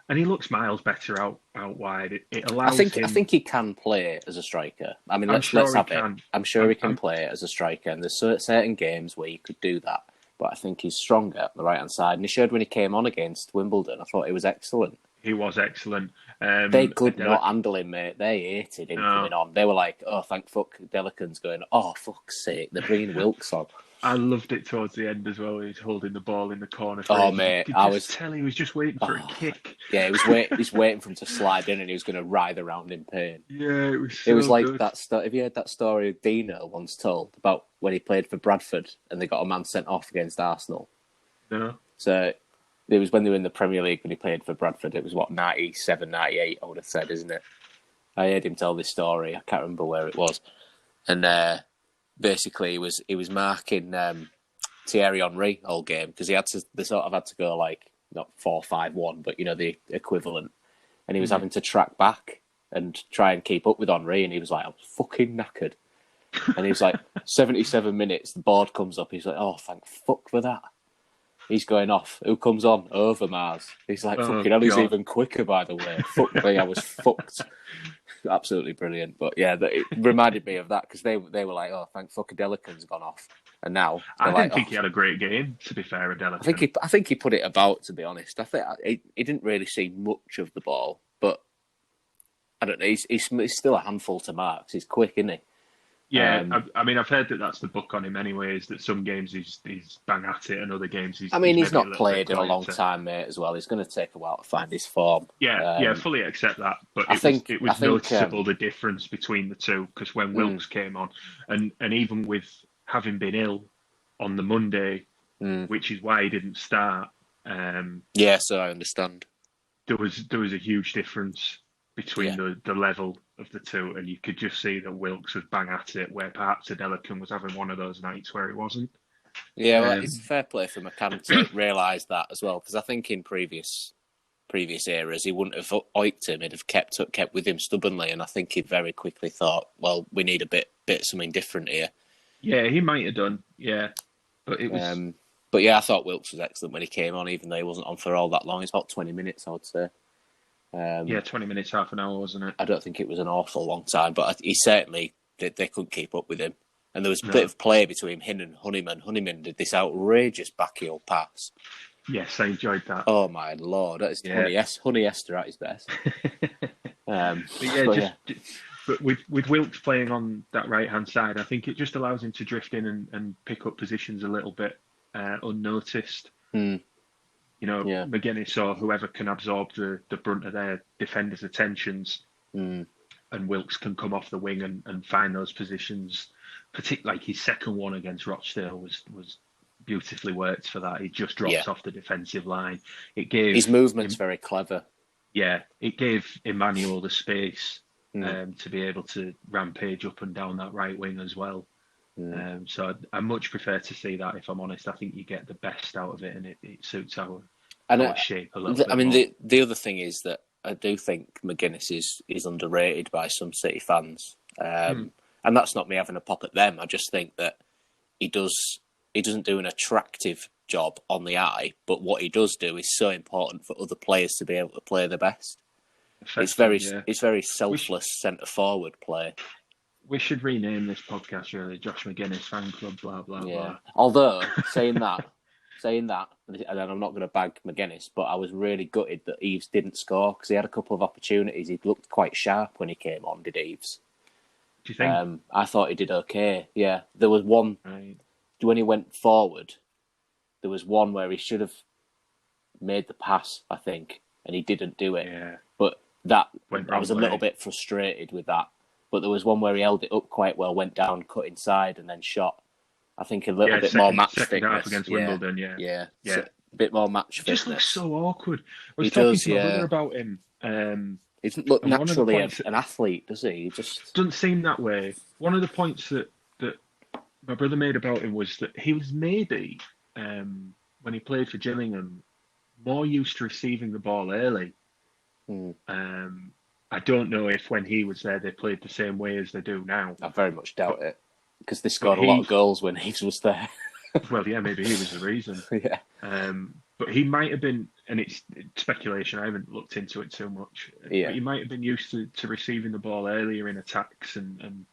And he looks miles better out wide. It allows him. I think he can play as a striker. I mean, let's have it. I'm sure he can play as a striker, and there's certain games where you could do that. But I think he's stronger at the right hand side, and he showed when he came on against Wimbledon. I thought he was excellent. He was excellent. They could not handle him, mate. They hated him coming on. They were like, "Oh, thank fuck, Delican's going. Oh, fuck's sake, they're bringing Wilkes on." I loved it towards the end as well. He was holding the ball in the corner. Mate, I was tell he was just waiting for a kick. Yeah, he's waiting for him to slide in, and he was going to writhe around in pain. Yeah, it was like good. That story. Have you heard that story Dino once told about when he played for Bradford and they got a man sent off against Arsenal? No. So it was when they were in the Premier League when he played for Bradford. It was 97, 98, I would have said, isn't it? I heard him tell this story. I can't remember where it was, and. Basically, he was marking Thierry Henry all game because they sort of had to go like not 4-5-1, but the equivalent, and he was having to track back and try and keep up with Henry, and he was like, "I'm fucking knackered," and he was like, 77 minutes, the board comes up, he's like, "Oh, thank fuck for that." He's going off. Who comes on? Overmars. He's like, fucking hell, he's even quicker, by the way. Fuck me, I was fucked. Absolutely brilliant. But yeah, it reminded me of that because they were like, "Oh, thank fuck, Delican's gone off." And now I didn't think he had a great game, to be fair, Delican. I think he put it about, to be honest. I think he didn't really see much of the ball, but I don't know. He's still a handful to mark. He's quick, isn't he? Yeah, I mean, I've heard that's the book on him anyway, is that some games he's bang at it and other games he's... I mean, he's not played in a long time, mate, as well. It's going to take a while to find his form. Yeah, fully accept that. But it was noticeable, the difference between the two, because when Wilkes came on, and even with having been ill on the Monday, which is why he didn't start... so I understand. There was a huge difference between the level of the two, and you could just see that Wilkes was bang at it, where perhaps Delican was having one of those nights where he wasn't. Yeah, well, it's fair play for McCann to realise that as well, because I think in previous eras he wouldn't have oiked him; he'd have kept with him stubbornly, and I think he very quickly thought, well, we need a bit something different here. Yeah, he might have done. Yeah, but it was. But yeah, I thought Wilkes was excellent when he came on, even though he wasn't on for all that long. It's about 20 minutes, I would say. 20 minutes, half an hour, wasn't it? I don't think it was an awful long time, but he certainly they couldn't keep up with him. And there was a bit of play between him and Honeyman. Honeyman did this outrageous backheel pass. Yes, I enjoyed that. Oh my lord, that is Honey Esther at his best. But with Wilkes playing on that right hand side, I think it just allows him to drift in and pick up positions a little bit unnoticed. McGuinness or whoever can absorb the brunt of their defenders' attentions, and Wilkes can come off the wing and find those positions. Particularly, like his second one against Rochdale was beautifully worked for that. He just drops off the defensive line. It gave his movement's very clever. Yeah, it gave Emmanuel the space to be able to rampage up and down that right wing as well. So I much prefer to see that, if I'm honest. I think you get the best out of it, and it suits our shape a little bit. I mean, the other thing is that I do think McGuinness is underrated by some City fans, and that's not me having a pop at them. I just think that he doesn't do an attractive job on the eye, but what he does do is so important for other players to be able to play the best. It's very selfless centre forward play. We should rename this podcast, really, Josh McGuinness Fan Club, blah, blah, blah. Although, saying that, and then I'm not going to bag McGuinness, but I was really gutted that Eves didn't score, because he had a couple of opportunities. He looked quite sharp when he came on, did Eves? Do you think? I thought he did okay, yeah. There was one, when he went forward, there was one where he should have made the pass, I think, and he didn't do it. Yeah. But I was a little bit frustrated with that. But there was one where he held it up quite well, went down, cut inside, and then shot. I think a little bit more match second fitness. Half against Wimbledon, yeah. So, a bit more match fitness. Just looks so awkward. I was talking to my brother about him. He doesn't look naturally an athlete, does he? He just doesn't seem that way. One of the points that my brother made about him was that he was maybe, when he played for Gillingham, more used to receiving the ball early. I don't know if when he was there they played the same way as they do now. I very much doubt it, because they scored a lot of goals when he was there. Well, yeah, maybe he was the reason. Yeah. But he might have been, and it's speculation. I haven't looked into it too much. Yeah. But he might have been used to receiving the ball earlier in attacks and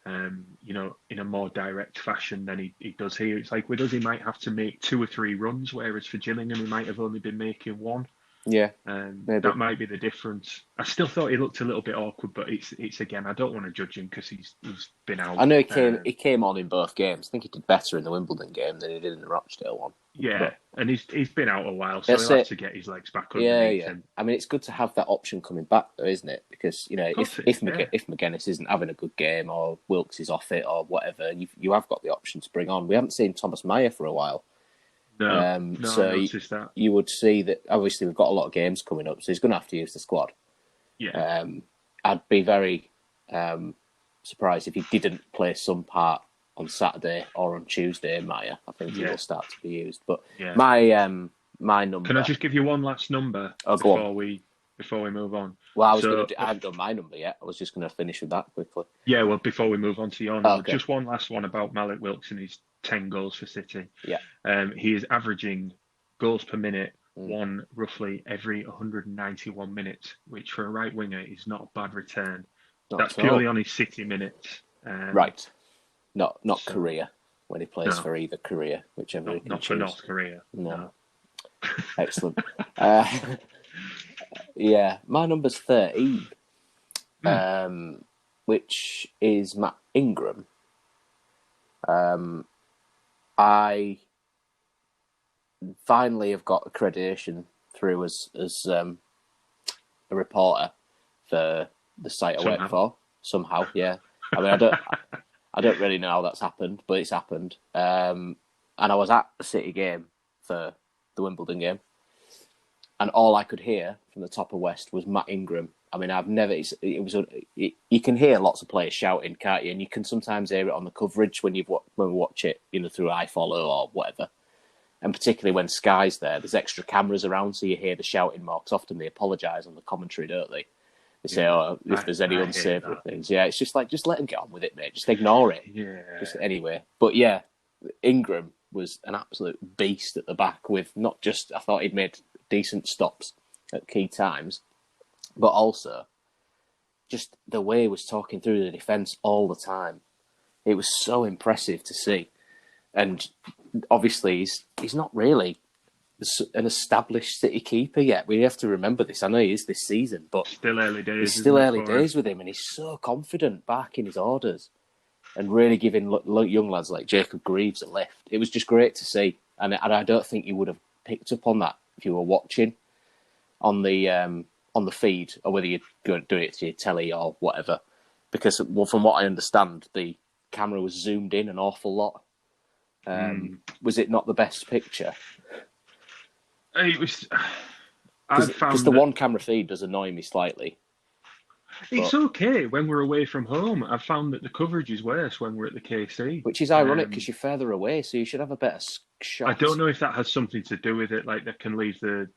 in a more direct fashion than he does here. It's like with us, he might have to make 2 or 3 runs, whereas for Gillingham, he might have only been making 1. Yeah, that might be the difference. I still thought he looked a little bit awkward, but it's again, I don't want to judge him because he's been out. I know he came on in both games. I think he did better in the Wimbledon game than he did in the Rochdale one. Yeah, and he's been out a while, so he'll have to get his legs back underneath him. I mean, it's good to have that option coming back, though, isn't it? Because if McGuinness isn't having a good game or Wilkes is off it or whatever, you have got the option to bring on. We haven't seen Thomas Meyer for a while. No, so I noticed that. You would see that obviously we've got a lot of games coming up, so he's going to have to use the squad. Yeah. I'd be very surprised if he didn't play some part on Saturday or on Tuesday, Meyer. I think he will start to be used. But my number. Can I just give you one last number before we move on? Well, I haven't done my number yet. I was just going to finish with that quickly. Yeah, well, before we move on to your number, just one last one about Malik Wilkes and his 10 goals for City. Yeah. He is averaging goals per minute, one roughly every 191 minutes, which for a right winger is not a bad return. That's purely on his City minutes. Right. Not Korea, when he plays for either Korea, whichever he can not choose. For North Korea. No. Excellent. My number's 13, which is Matt Ingram. I finally have got accreditation through as a reporter for the site I work for. Somehow, yeah. I mean, I don't really know how that's happened, but it's happened. And I was at the City game for the Wimbledon game, and all I could hear from the top of West was Matt Ingram. I mean, you can hear lots of players shouting, can't you? And you can sometimes hear it on the coverage when we watch it, through iFollow or whatever. And particularly when Sky's there's extra cameras around, so you hear the shouting more. Because often they apologise on the commentary, don't they? They say, if there's any unsavoury things. Yeah, it's just like, just let him get on with it, mate. Just ignore it. Yeah. Just anyway. But yeah, Ingram was an absolute beast at the back with not just, I thought he'd made decent stops at key times, but also just the way he was talking through the defence all the time. It was so impressive to see. And obviously, he's not really an established City keeper yet. We have to remember this. I know he is this season, but still early days. It's still early days with him, and he's so confident back in his orders and really giving young lads like Jacob Greaves a lift. It was just great to see, and I don't think you would have picked up on that if you were watching on the feed, or whether you're doing it to your telly or whatever. Because from what I understand, the camera was zoomed in an awful lot. Was it not the best picture? It was. Because the one camera feed does annoy me slightly. It's okay when we're away from home. I've found that the coverage is worse when we're at the KC. Which is ironic because you're further away, so you should have a better shot. I don't know if that has something to do with it, like that can leave the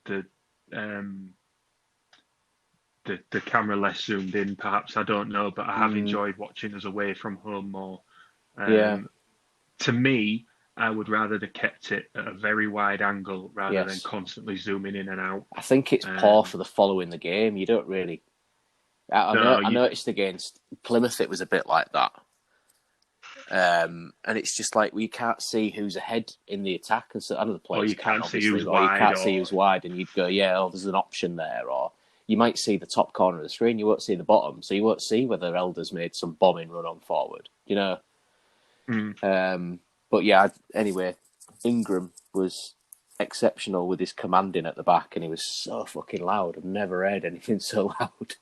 camera less zoomed in, perhaps. I don't know, but I have enjoyed watching us away from home more. To me, I would rather have kept it at a very wide angle rather than constantly zooming in and out. I think it's poor for the following the game. You don't really... I noticed against Plymouth it was a bit like that. And it's just like we can't see who's ahead in the attack. And so other players you can't see who's wide. You can't see who's wide, and you'd go, there's an option there. Or you might see the top corner of the screen, you won't see the bottom. So you won't see whether Elder's made some bombing run on forward, But yeah, anyway, Ingram was exceptional with his commanding at the back, and he was so fucking loud. I've never heard anything so loud.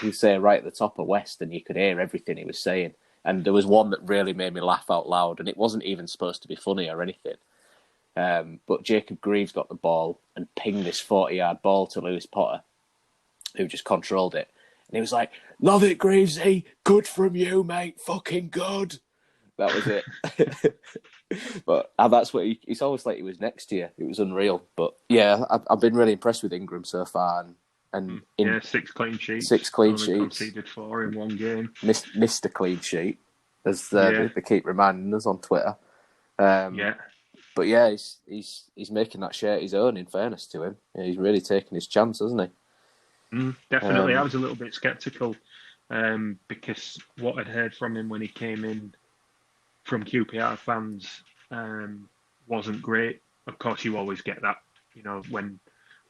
You say right at the top of West, and you could hear everything he was saying. And there was one that really made me laugh out loud, and it wasn't even supposed to be funny or anything. But Jacob Greaves got the ball and pinged this 40-yard ball to Lewis Potter, who just controlled it. And he was like, "Love it, Greavesy. Good from you, mate. Fucking good." That was it. But that's what it's always like he was next to you. It was unreal. But yeah, I've been really impressed with Ingram so far. And 6 clean sheets. 6 clean Only sheets. Conceded 4 in one game. Missed a clean sheet, as they keep reminding us on Twitter. But yeah, he's making that shirt his own. In fairness to him, he's really taking his chance, hasn't he? Definitely. I was a little bit sceptical because what I'd heard from him when he came in from QPR fans wasn't great. Of course, you always get that, when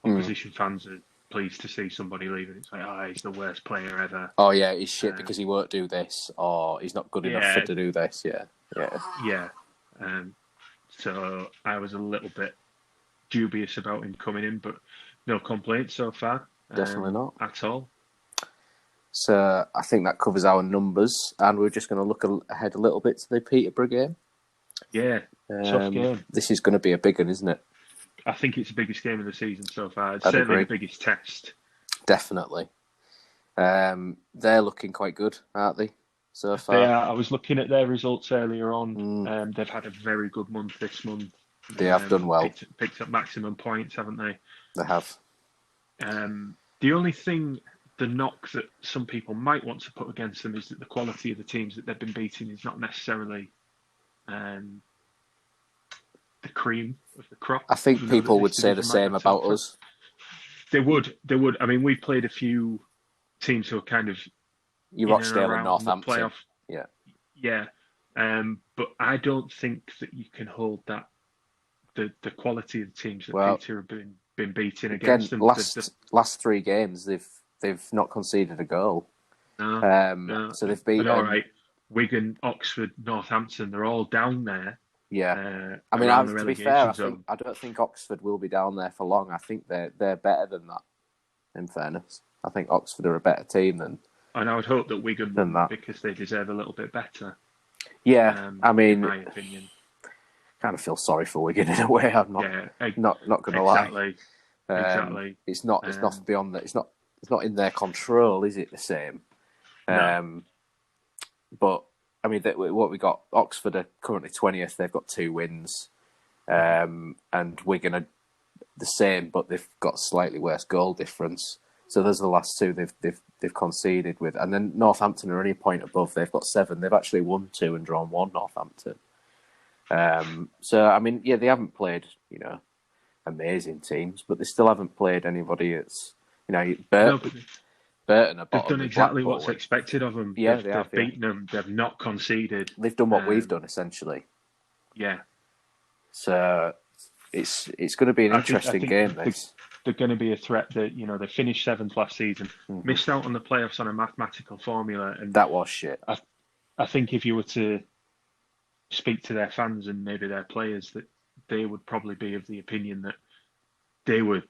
opposition fans are pleased to see somebody leaving. It's like, he's the worst player ever. Oh yeah, he's shit because he won't do this, or he's not good enough to do this. Yeah. So I was a little bit dubious about him coming in, but no complaints so far. Definitely not at all. So I think that covers our numbers, and we're just going to look ahead a little bit to the Peterborough game. Yeah, tough game. This is going to be a big one, isn't it? I think it's the biggest game of the season so far. It's certainly the biggest test. Definitely. They're looking quite good, aren't they, so far? They are. I was looking at their results earlier on. They've had a very good month this month. They have done well. Picked up maximum points, haven't they? They have. The only thing, the knock that some people might want to put against them is that the quality of the teams that they've been beating is not necessarily the cream of the crop. I think people would say the same about us. They would. I mean, we've played a few teams who are kind of Rochdale and Northampton. Yeah. But I don't think that you can hold that the quality of the teams that Peter have been beating against them. Last 3 games, they've not conceded a goal. No. So they've beaten. All right, Wigan, Oxford, Northampton, they're all down there. Yeah, I mean, to be fair, I don't think Oxford will be down there for long. I think they're better than that. In fairness, I think Oxford are a better team than. And I would hope that Wigan than that because they deserve a little bit better. Yeah, I mean, in my opinion, kind of feel sorry for Wigan in a way. I'm not going to lie. Exactly. It's not beyond that. It's not in their control, is it? The same. No. But I mean, what we got? Oxford are currently 20th. They've got 2 wins, and Wigan are the same, but they've got slightly worse goal difference. So those are the last 2 they've conceded with, and then Northampton are only a point above. They've got 7. They've actually won 2 and drawn 1. Northampton. So I mean, yeah, they haven't played amazing teams, but they still haven't played anybody that's Burton are they've done exactly what's expected of them. Yeah, they've beaten them. They've not conceded. They've done what we've done essentially. Yeah. So it's going to be an interesting game. They're going to be a threat. That they finished 7th last season, missed out on the playoffs on a mathematical formula, and that was shit. I think if you were to speak to their fans and maybe their players, that they would probably be of the opinion that they were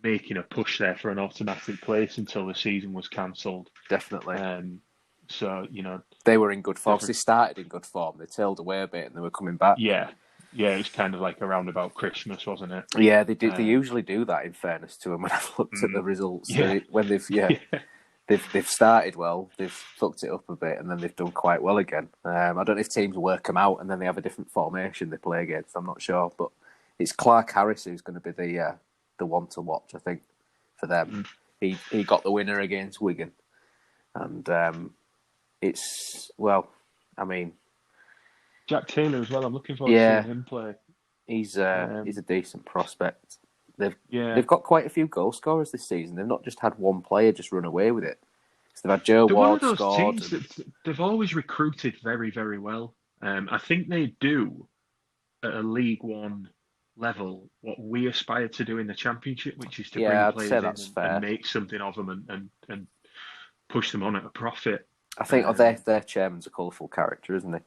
making a push there for an automatic place until the season was cancelled. Definitely. So they were in good form. They started in good form. They tailed away a bit and they were coming back. Yeah. It was kind of like around about Christmas, wasn't it? Yeah, they did. They usually do that. In fairness to them, when I've looked at the results, when they've started well, they've fucked it up a bit, and then they've done quite well again. I don't know if teams work them out and then they have a different formation they play against. I'm not sure, but it's Clark Harris who's going to be the one to watch, I think, for them. He got the winner against Wigan, and I mean, Jack Taylor as well. I'm looking forward to seeing him play. He's a decent prospect. They've got quite a few goal scorers this season. They've not just had one player just run away with it. So they've had Joe Ward scored. They're one of those teams that they've always recruited very, very well. I think they do at a League One level what we aspire to do in the Championship, which is to bring players in and make something of them and push them on at a profit. I think their chairman's a colourful character, isn't he?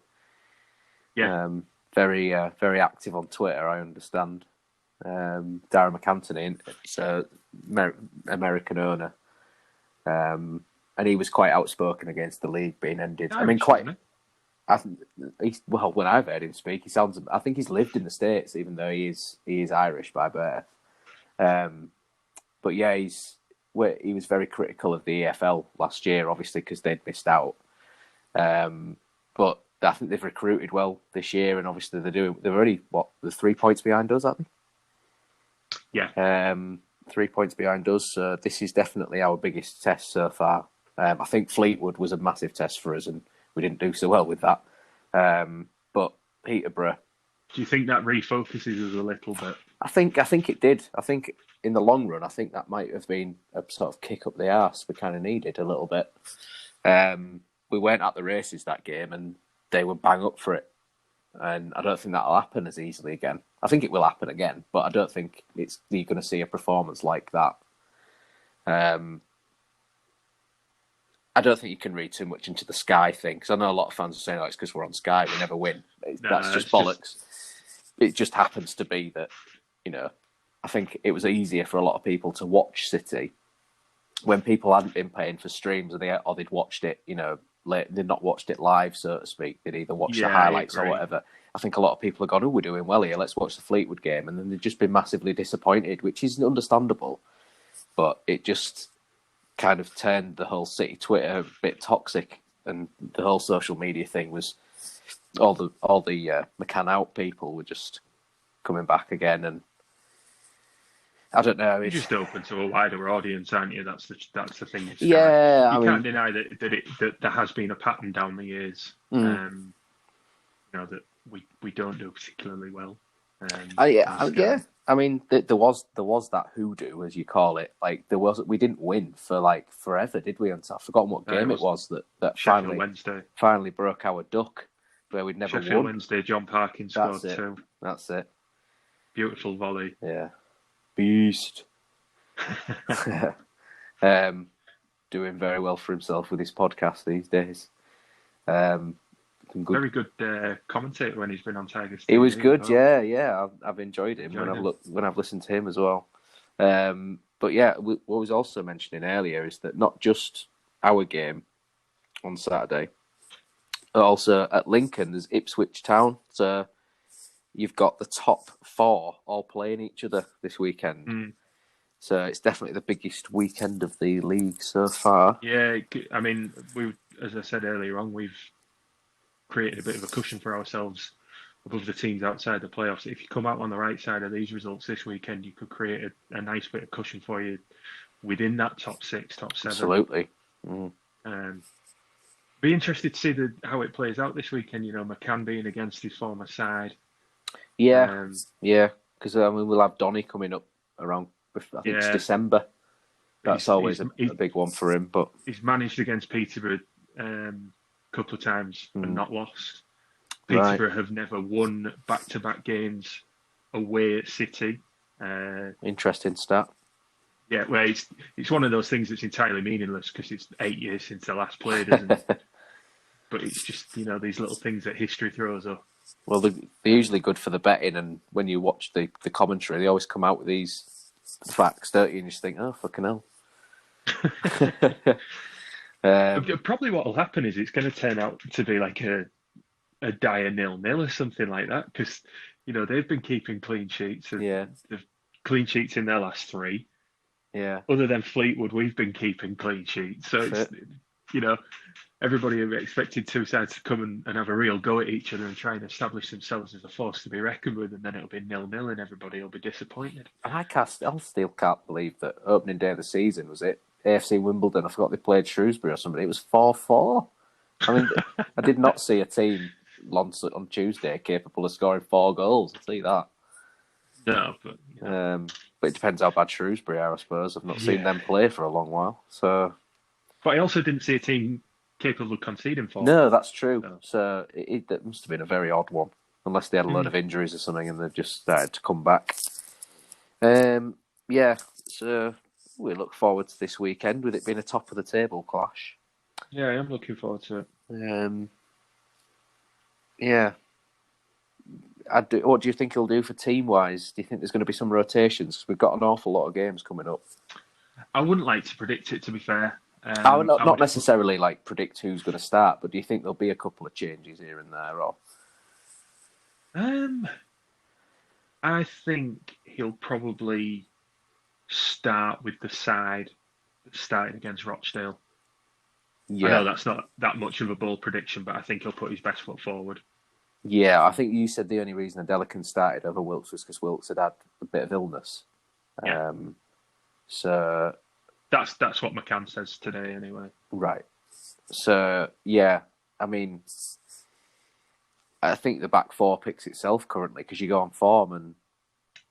Yeah. Very very active on Twitter, I understand. Darren McAntony, it's an American owner, and he was quite outspoken against the league being ended. When I've heard him speak, I think he's lived in the States, even though he is Irish by birth. But yeah, he was very critical of the EFL last year, obviously because they'd missed out. But I think they've recruited well this year, and obviously they're already they're 3 points behind us, aren't they? Yeah. 3 points behind us. So this is definitely our biggest test so far. I think Fleetwood was a massive test for us, and we didn't do so well with that. But Peterborough, Do you think that refocuses us a little bit? I think it did. I think in the long run, I think that might have been a sort of kick up the arse we kind of needed a little bit. We weren't at the races that game, and they were bang up for it. And I don't think that'll happen as easily again. I think it will happen again, but I don't think you're going to see a performance like that. I don't think you can read too much into the Sky thing, because I know a lot of fans are saying, it's because we're on Sky, we never win. That's just bollocks. It just happens to be that, I think it was easier for a lot of people to watch City when people hadn't been paying for streams or they'd watched it, they'd not watched it live, so to speak. They'd either watched the highlights or whatever. I think a lot of people have gone, we're doing well here, let's watch the Fleetwood game. And then they've just been massively disappointed, which is understandable. But it just kind of turned the whole City Twitter a bit toxic, and the whole social media thing was all the McCann out people were just coming back again, and I don't know. You're just open to a wider audience, aren't you? That's the thing. Yeah, you can't deny that there has been a pattern down the years. That we don't do particularly well. I mean, there was that hoodoo, as you call it. Like we didn't win for forever, did we? I've forgotten what game it was that finally broke our duck, where we'd never Sheffield won. Wednesday, John Parkin scored 2. That's it. Beautiful volley. Yeah, beast. Doing very well for himself with his podcast these days. Very good commentator when he's been on Tigers. He was good, yeah. I've enjoyed him when I've listened to him as well. But yeah, what I was also mentioning earlier is that not just our game on Saturday, but also at Lincoln there's Ipswich Town. So you've got the top 4 all playing each other this weekend. So it's definitely the biggest weekend of the league so far. Yeah, I mean, as I said earlier on, we've created a bit of a cushion for ourselves above the teams outside the playoffs. If you come out on the right side of these results this weekend, you could create a nice bit of cushion for you within that top 6, top 7. Absolutely. Be interested to see how it plays out this weekend. McCann being against his former side. Yeah, because we'll have Donny coming up around. I think it's December. That's always a big one for him. But he's managed against Peterborough couple of times and not lost. Peterborough have never won back-to-back games away at City. Interesting stat. Yeah, well, it's one of those things that's entirely meaningless because it's 8 years since they last played, isn't it? But it's just these little things that history throws up. Well, they're usually good for the betting, and when you watch the commentary, they always come out with these facts, don't you? And you just think, oh, fucking hell. Probably what will happen is it's going to turn out to be like a dire 0-0 or something like that, because they've been keeping clean sheets. They've clean sheets in their last 3. Yeah. Other than Fleetwood, we've been keeping clean sheets. So it's everybody expected two sides to come and have a real go at each other and try and establish themselves as a force to be reckoned with, and then it'll be 0-0 and everybody will be disappointed. I still can't believe that opening day of the season, was it AFC Wimbledon? I forgot they played Shrewsbury or something. It was 4-4. I mean, I did not see a team on Tuesday capable of scoring 4 goals. I'll tell you that. No, but but it depends how bad Shrewsbury are, I suppose. I've not seen them play for a long while. So, but I also didn't see a team capable of conceding 4. No, that's true. So it must have been a very odd one, unless they had a load of injuries or something and they've just started to come back. Yeah, so we look forward to this weekend with it being a top of the table clash. Yeah, I am looking forward to it. Yeah. What do you think he'll do for team-wise? Do you think there's going to be some rotations? We've got an awful lot of games coming up. I wouldn't like to predict it, to be fair. I would not necessarily predict who's going to start, but do you think there'll be a couple of changes here and there? Or I think he'll probably start with the side that started against Rochdale. Yeah. I know that's not that much of a bold prediction, but I think he'll put his best foot forward. Yeah, I think you said the only reason Adelican started over Wilkes was because Wilkes had a bit of illness. Yeah. So that's what McCann says today, anyway. Right. So yeah, I mean, I think the back four picks itself currently because you go on form and.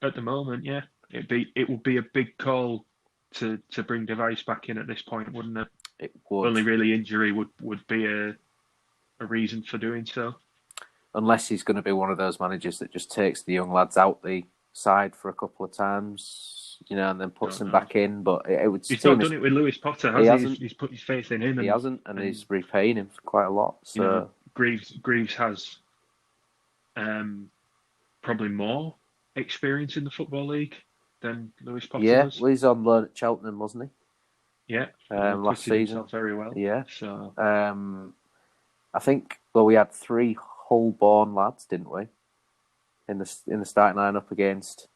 At the moment, yeah, it would be a big call to bring Device back in at this point, wouldn't it? It would. Only really injury would be a reason for doing so. Unless he's going to be one of those managers that just takes the young lads out the side for a couple of times, and then puts them back in. But it would. He's not done it with Lewis Potter, has he? He's put his faith in him. He hasn't, and he's repaying him for quite a lot. So Greaves has probably more experience in the Football League than Lewis Potter does. Well, he's on loan at Cheltenham, wasn't he? Yeah, last season. Very well. Yeah. So I think we had 3 Hull-born lads, didn't we? In the starting lineup against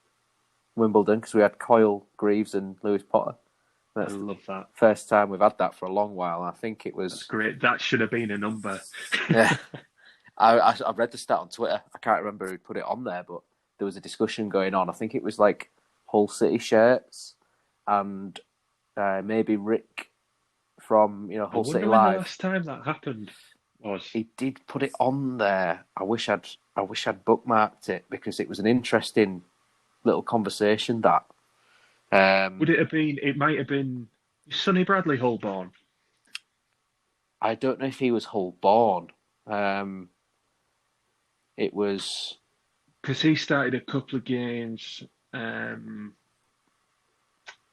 Wimbledon, because we had Coyle, Greaves, and Lewis Potter. I love that. First time we've had that for a long while. I think it was. That's great. That should have been a number. Yeah. I read the stat on Twitter. I can't remember who put it on there, but there was a discussion going on. I think it was like Hull City shirts and maybe Rick from Hull City Live. When the last time that happened was. He did put it on there. I wish I'd bookmarked it because it was an interesting little conversation. That would it have been? It might have been Sonny Bradley Hull-born. I don't know if he was Hull-born. It was because he started a couple of games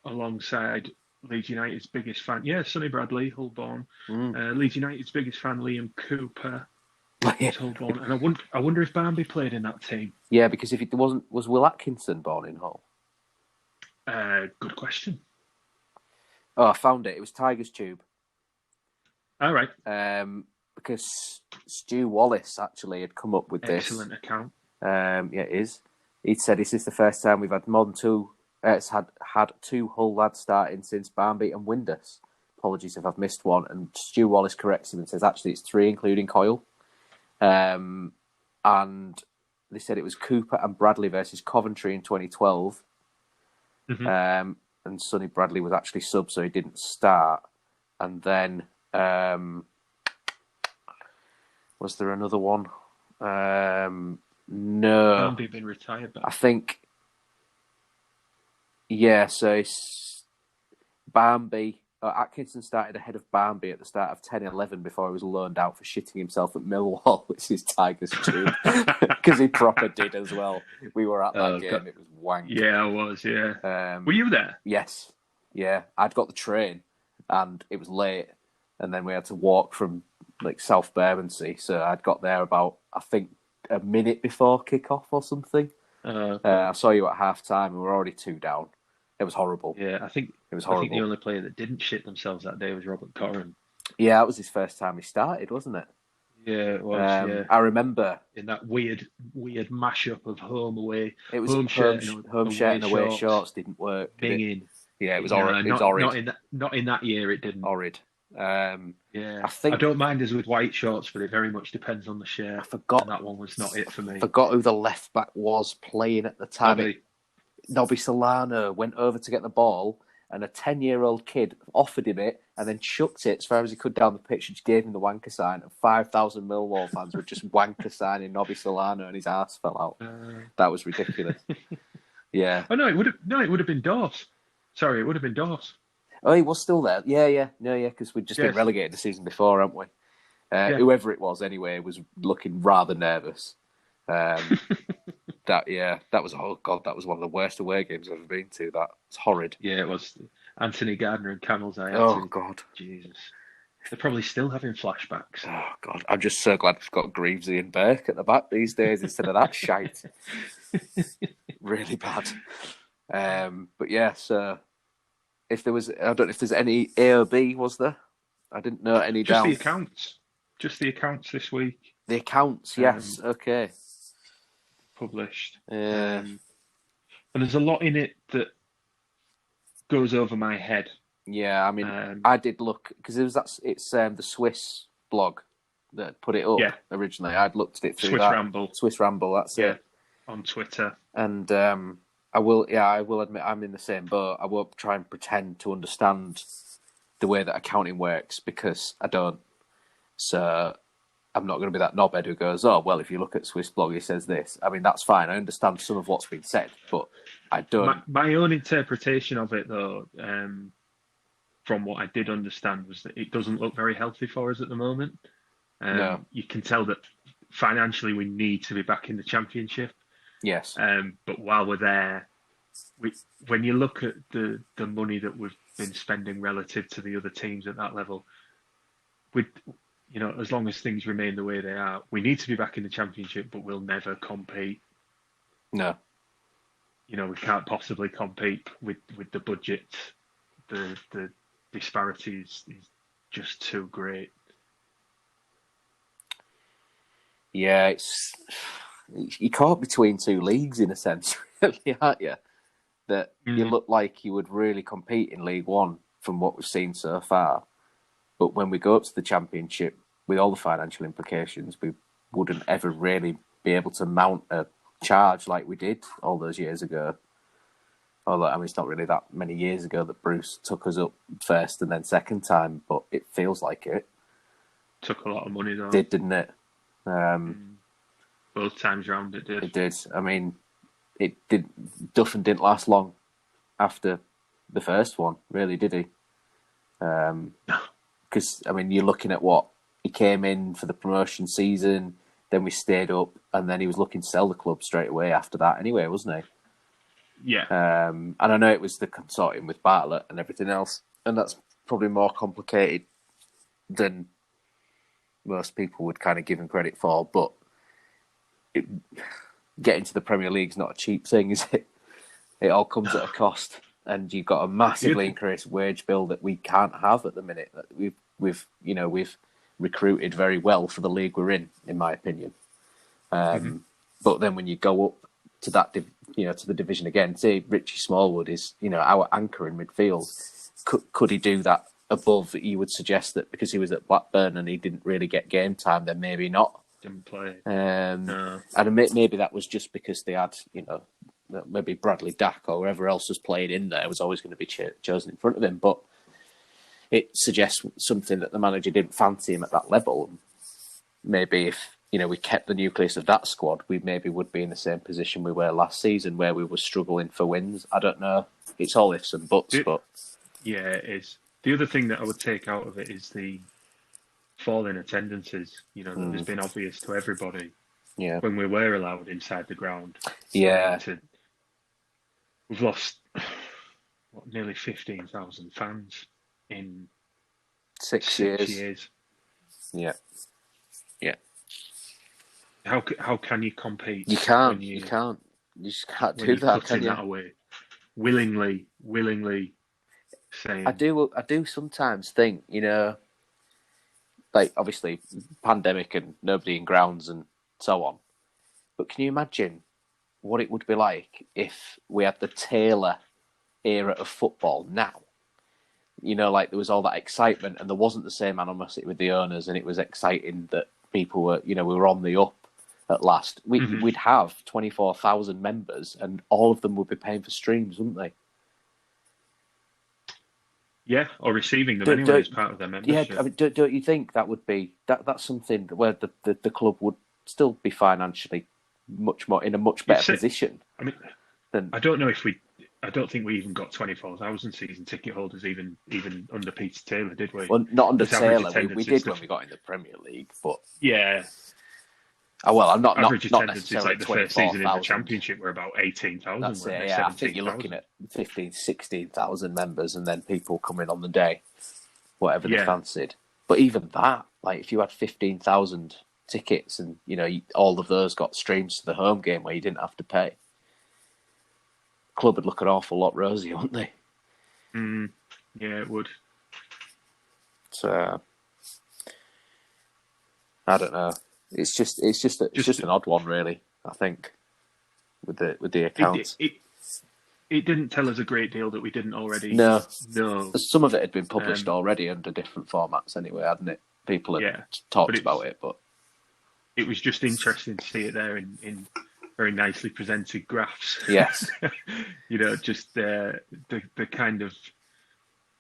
alongside Leeds United's biggest fan. Yeah, Sonny Bradley, Hull-born. Leeds United's biggest fan, Liam Cooper, was Hull-born. And I wonder if Barnby played in that team. Yeah, because if it wasn't, was Will Atkinson born in Hull? Good question. Oh, I found it. It was Tigers Tube. All right. Because Stu Wallace actually had come up with this. Excellent account. Yeah, it is. He'd said this is the first time we've had more than 2. It's had 2 Hull lads starting since Barnby and Windus. Apologies if I've missed one. And Stu Wallace corrects him and says actually it's 3, including Coyle. And they said it was Cooper and Bradley versus Coventry in 2012. Mm-hmm. And Sonny Bradley was actually sub, so he didn't start. And then was there another one? No. Barnby been retired, but I think. Yeah, so it's Barnby. Atkinson started ahead of Barnby at the start of 10-11 before he was loaned out for shitting himself at Millwall, which is Tigers too, because he proper did as well. We were at that game; God. It was wank. Yeah, I was. Yeah, were you there? Yes. Yeah, I'd got the train, and it was late, and then we had to walk from like South Bermondsey. So I'd got there about I think a minute before kick-off or something. I saw you at half time, and we were already 2 down. It was horrible. Yeah, I think it was horrible. I think the only player that didn't shit themselves that day was Robert Corran. Yeah, that was his first time he started, wasn't it? Yeah, it was. Yeah. I remember in that weird mashup of home away. It was home shirt and away shorts didn't work. Binging. Yeah, it was horrid. It was horrid. Not in that year. It didn't. Horrid. Yeah, I don't mind us with white shorts, but it very much depends on the shirt. I forgot that one was not it for me. I forgot who the left back was playing at the time. Nobby Solano went over to get the ball, and a 10-year-old kid offered him it, and then chucked it as far as he could down the pitch, and just gave him the wanker sign. And 5,000 Millwall fans were just wanker signing Nobby Solano, and his arse fell out. That was ridiculous. Yeah. Oh no, it would have been Dorse. Sorry, it would have been Dorse. Oh, he was still there. Yeah. No, yeah, because we'd just been relegated the season before, hadn't we? Whoever it was, anyway, was looking rather nervous. That was that was one of the worst away games I've ever been to. That's horrid. Yeah, it was. Anthony Gardner and Camel's Eye. God, Jesus, they're probably still having flashbacks. Oh God, I'm just so glad we've got Greavesy and Burke at the back these days instead of that shite. Really bad. But yeah, so if there was, I don't know if there's any A or B, was there? I didn't know any just down. Just the accounts this week. The accounts, yes, okay. Published. And there's a lot in it that goes over my head. Yeah, I mean, I did look because it's the Swiss blog that put it up originally. I'd looked at it through Swiss Ramble, that's it. On Twitter. And I will admit I'm in the same boat. I won't try and pretend to understand the way that accounting works because I don't. So I'm not going to be that knobhead who goes, oh, well, if you look at Swiss blog, he says this. I mean, that's fine. I understand some of what's been said, but I don't. My own interpretation of it, though, from what I did understand, was that it doesn't look very healthy for us at the moment. No. You can tell that financially we need to be back in the Championship. Yes. But while we're there, when you look at the money that we've been spending relative to the other teams at that level, as long as things remain the way they are, we need to be back in the Championship, but we'll never compete. No. We can't possibly compete with the budget. The disparity is just too great. Yeah, you're caught between two leagues in a sense, really, aren't you? That you look like you would really compete in League One from what we've seen so far. But when we go up to the Championship, with all the financial implications, we wouldn't ever really be able to mount a charge like we did all those years ago. Although, I mean, it's not really that many years ago that Bruce took us up first and then second time, but it feels like it. Took a lot of money, though. Didn't it? Both times round it did. It did. I mean, Duffin didn't last long after the first one, really, did he? Because, I mean, you're looking at what he came in for the promotion season, then we stayed up, and then he was looking to sell the club straight away after that anyway, wasn't he? Yeah. And I know it was the consortium with Bartlett and everything else, and that's probably more complicated than most people would kind of give him credit for, but getting to the Premier League's not a cheap thing, is it? It all comes at a cost, and you've got a massively increased wage bill that we can't have at the minute. We've recruited very well for the league we're in my opinion. But then when you go up to that, to the division again, say Richie Smallwood is, our anchor in midfield. Could he do that above? You would suggest that because he was at Blackburn and he didn't really get game time, then maybe not. Didn't play. No. And maybe that was just because they had, maybe Bradley Dack or whoever else was playing in there was always going to be chosen in front of him. But it suggests something that the manager didn't fancy him at that level. Maybe if, we kept the nucleus of that squad, we maybe would be in the same position we were last season where we were struggling for wins. I don't know. It's all ifs and buts, but... Yeah, it is. The other thing that I would take out of it is the fall in attendances, that has been obvious to everybody. Yeah. When we were allowed inside the ground. Yeah. We've lost nearly 15,000 fans in 6 years. Yeah. Yeah. How can you compete? You can't. You can't. You just can't do that, can you? That away. Willingly saying. I do sometimes think, like obviously pandemic and nobody in grounds and so on. But can you imagine what it would be like if we had the Taylor era of football now? Like there was all that excitement and there wasn't the same animosity with the owners, and it was exciting that people were, we were on the up at last. We'd have 24,000 members and all of them would be paying for streams, wouldn't they? Yeah, or receiving them anyway as part of their membership. Yeah, I mean, don't you think that would be that's something where the club would still be financially much more in a much better position? I mean, I don't know I don't think we even got 24,000 season ticket holders even under Peter Taylor, did we? Well, not under Taylor. We did when we got in the Premier League, but yeah. Oh well, I'm not average not attendance necessarily is like the first season in the Championship were about 18,000. That's it. Yeah, I think you're looking at 15,000, 16,000 members, and then people coming on the day, whatever they fancied. But even that, like if you had 15,000 tickets, and all of those got streams to the home game where you didn't have to pay, club would look an awful lot rosier, wouldn't they? Yeah, it would. So I don't know. It's just an odd one, really. I think with the accounts. It didn't tell us a great deal that we didn't already know. No, some of it had been published already under different formats, anyway, hadn't it? People had talked about it, but it was just interesting to see it there in very nicely presented graphs. Yes, just the kind of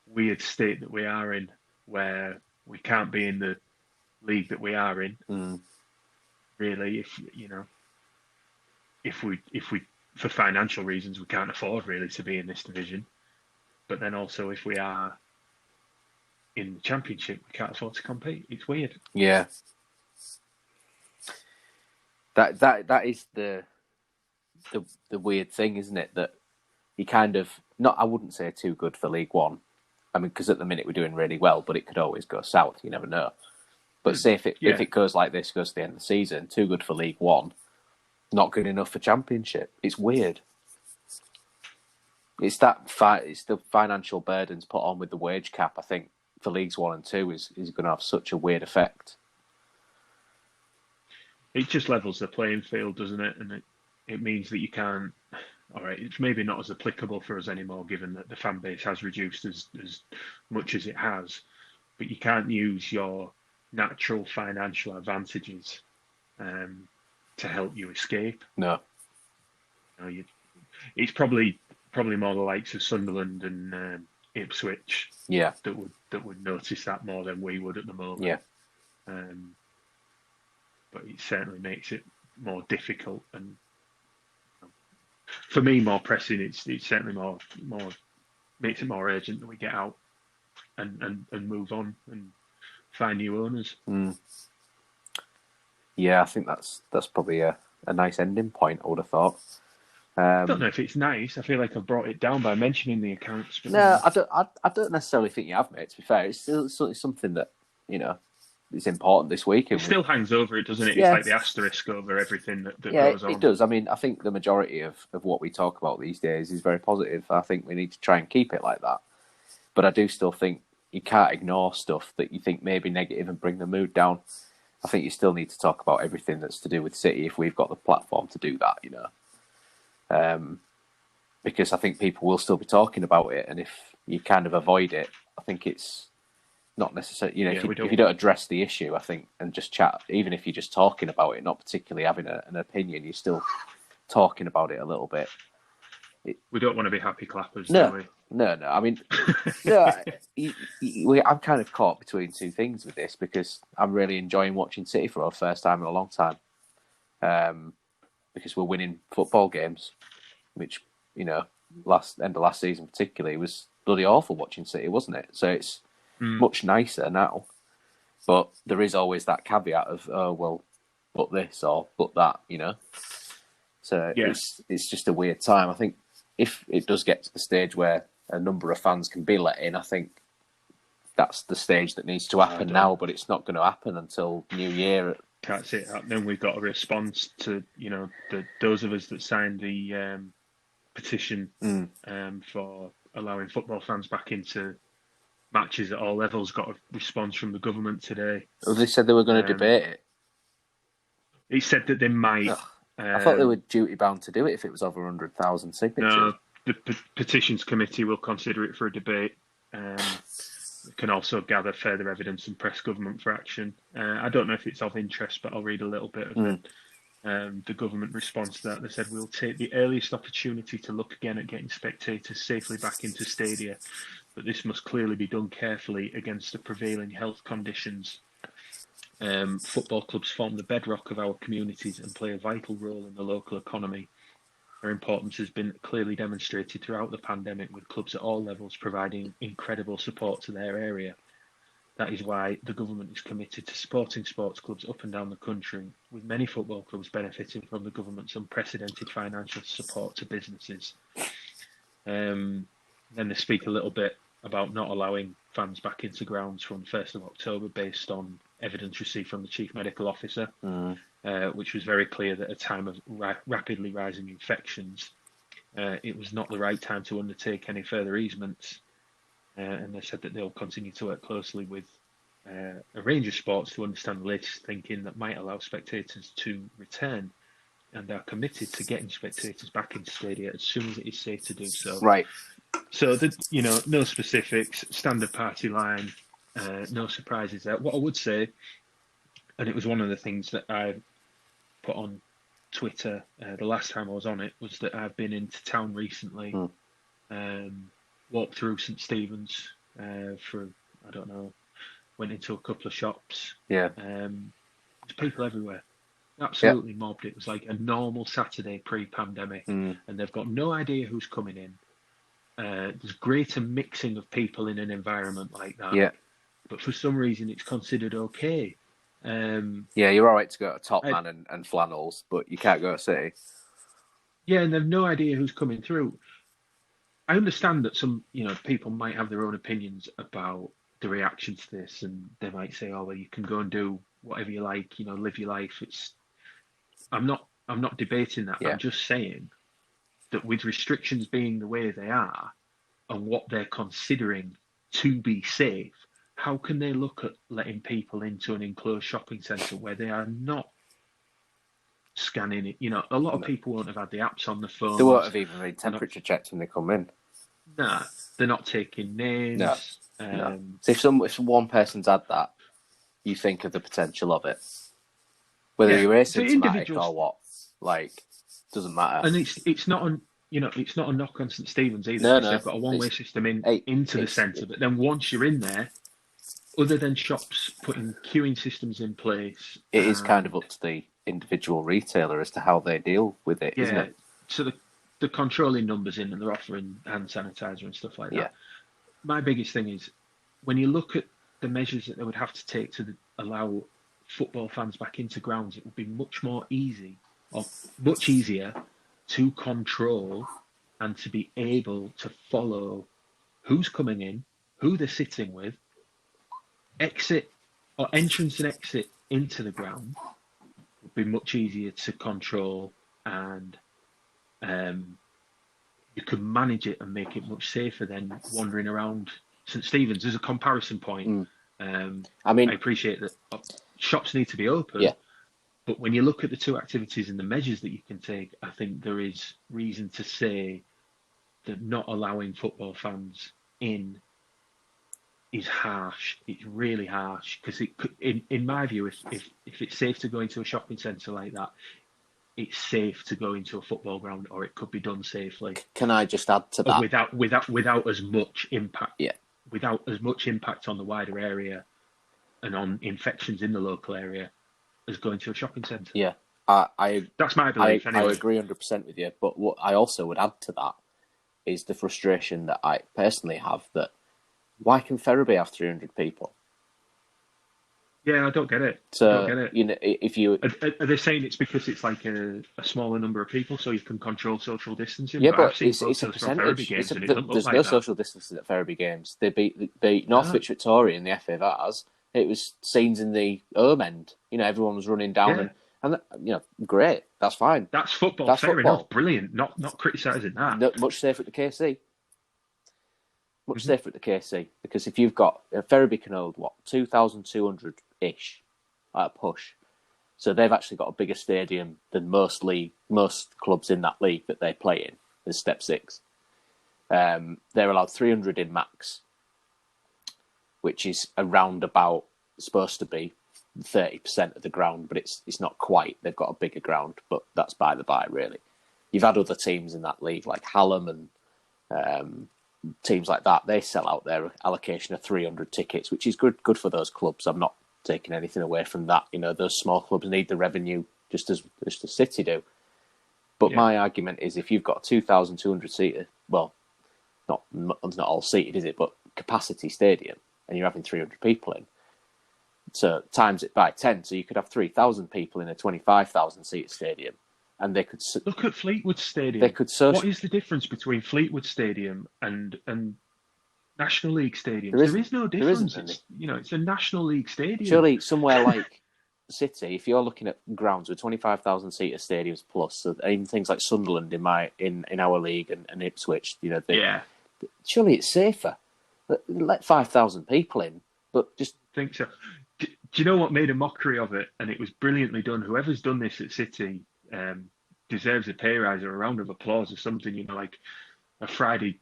weird state that we are in, where we can't be in the league that we are in. Really, if we for financial reasons we can't afford really to be in this division, but then also if we are in the Championship, we can't afford to compete. It's weird. Yeah. That is the weird thing, isn't it? That you kind of I wouldn't say too good for League One. I mean, because at the minute we're doing really well, but it could always go south. You never know. But say if it goes like this, goes to the end of the season, too good for League One, not good enough for Championship. It's weird. It's it's the financial burdens put on with the wage cap. I think for Leagues 1 and 2 is going to have such a weird effect. It just levels the playing field, doesn't it? And it means that you can't. All right, it's maybe not as applicable for us anymore, given that the fan base has reduced as much as it has. But you can't use your natural financial advantages to help you escape. No. It's probably more the likes of Sunderland and Ipswich that would notice that more than we would at the moment. Yeah. But it certainly makes it more difficult and for me more pressing. It's certainly more makes it more urgent that we get out and move on and find new owners. Yeah, I think that's probably a nice ending point, I would have thought. I don't know if it's nice. I feel like I've brought it down by mentioning the accounts. But no, I don't necessarily think you have, mate, to be fair. It's still something that, it's important this week. It still hangs over it, doesn't it? Yeah. It's like the asterisk over everything that goes on. It does. I mean, I think the majority of what we talk about these days is very positive. I think we need to try and keep it like that. But I do still think you can't ignore stuff that you think may be negative and bring the mood down. I think you still need to talk about everything that's to do with City if we've got the platform to do that, because I think people will still be talking about it, and if you kind of avoid it, I think it's not necessarily, if you don't address the issue, I think, and just chat, even if you're just talking about it, not particularly having an opinion, you're still talking about it a little bit. We don't want to be happy clappers, no, do we? No. I mean, I'm kind of caught between two things with this because I'm really enjoying watching City for the first time in a long time, because we're winning football games, which, end of last season particularly was bloody awful watching City, wasn't it? So it's much nicer now, but there is always that caveat of but this or but that, So it's just a weird time. I think if it does get to the stage where a number of fans can be let in, I think that's the stage that needs to happen now. But it's not going to happen until New Year. Can't see it happening. We've got a response to those of us that signed the petition for allowing football fans back into matches at all levels. Got a response from the government today. Well, they said they were going to debate it. He said that they might. I thought they were duty bound to do it if it was over 100,000 signatures. No, the petitions committee will consider it for a debate. Can also gather further evidence and press government for action. I don't know if it's of interest, but I'll read a little bit of it. The government response to that. They said, we'll take the earliest opportunity to look again at getting spectators safely back into stadia, but this must clearly be done carefully against the prevailing health conditions. Football clubs form the bedrock of our communities and play a vital role in the local economy. Their importance has been clearly demonstrated throughout the pandemic, with clubs at all levels providing incredible support to their area. That is why the government is committed to supporting sports clubs up and down the country, with many football clubs benefiting from the government's unprecedented financial support to businesses. Then they speak a little bit about not allowing fans back into grounds from 1st of October based on evidence received from the Chief Medical Officer, which was very clear that at a time of rapidly rising infections, it was not the right time to undertake any further easements. And they said that they'll continue to work closely with a range of sports to understand the latest thinking that might allow spectators to return, and are committed to getting spectators back into stadia as soon as it is safe to do so. Right. So, no specifics, standard party line, no surprises there. What I would say, and it was one of the things that I put on Twitter the last time I was on it, was that I've been into town recently, walked through St Stephen's for, I don't know, went into a couple of shops. Yeah. There's people everywhere. Absolutely mobbed. It was like a normal Saturday pre-pandemic, and they've got no idea who's coming in. There's greater mixing of people in an environment like that. Yeah. But for some reason, it's considered okay. You're all right to go to Top Man and flannels, but you can't go to City. Yeah, and they've no idea who's coming through. I understand that some, people might have their own opinions about the reaction to this, and they might say, "Oh, well, you can go and do whatever you like, live your life." I'm not debating that. Yeah. I'm just saying that with restrictions being the way they are, and what they're considering to be safe, how can they look at letting people into an enclosed shopping centre where they are not scanning it? A lot of people won't have had the apps on the phone. They won't have even been temperature checked when they come in. Nah, they're not taking names. No. So if one person's had that, you think of the potential of it. Whether you're asymptomatic or what, doesn't matter. And it's not it's not a knock on St Stephen's either. No, they've got a one-way system into the centre, but then once you're in there, other than shops putting queuing systems in place, it is kind of up to the individual retailer as to how they deal with it, isn't it? So they're controlling numbers in, and they're offering hand sanitizer and stuff like that. Yeah. My biggest thing is when you look at the measures that they would have to take to allow football fans back into grounds, it would be much easier to control and to be able to follow who's coming in, who they're sitting with, entrance and exit into the ground would be much easier to control, and you could manage it and make it much safer than wandering around St Stephen's. As a comparison point, I appreciate that shops need to be open, but when you look at the two activities and the measures that you can take, I think there is reason to say that not allowing football fans in is harsh. It's really harsh, because in my view, if it's safe to go into a shopping centre like that, it's safe to go into a football ground, or it could be done safely. Can I just add to that? Without as much impact. Yeah. Without as much impact on the wider area and on infections in the local area as going to a shopping centre. Yeah. That's my belief anyway. I agree 100% with you, but what I also would add to that is the frustration that I personally have that why can Ferriby have 300 people? Yeah, I don't get it. So, if you... Are they saying it's because it's like a smaller number of people, so you can control social distancing? Yeah, but it's a percentage. There's no social distancing at Ferriby games. They beat Northwich Victoria in the FA Vars. It was scenes in the home end. Everyone was running down and great. That's fine. That's football. Fair enough. Brilliant. Not criticising that. No, much safer at the KC. Much safer at the KC, because if you've got Ferriby can hold 2,200-ish at a push, so they've actually got a bigger stadium than most clubs in that league that they play in. There's Step 6. They're allowed 300 in max, which is around about supposed to be 30% of the ground, but it's not quite. They've got a bigger ground, but that's by the by, really. You've had other teams in that league like Hallam and teams like that. They sell out their allocation of 300 tickets, which is good for those clubs. I'm not taking anything away from that. Those small clubs need the revenue just as the City do. But my argument is, if you've got 2,200 seater, well, not all seated, is it? But capacity stadium, and you're having 300 people in. So times it by 10, so you could have 3,000 people in a 25,000 seater stadium, and they could look at Fleetwood Stadium. They could. What is the difference between Fleetwood Stadium and National League stadiums? There is no difference. It's a National League stadium. Surely somewhere like City, if you're looking at grounds with 25,000 seater stadiums plus, so even things like Sunderland in our league and Ipswich, surely it's safer. Let 5,000 people in, but just think so. Do you know what made a mockery of it? And it was brilliantly done. Whoever's done this at City deserves a pay rise or a round of applause or something. Like a Friday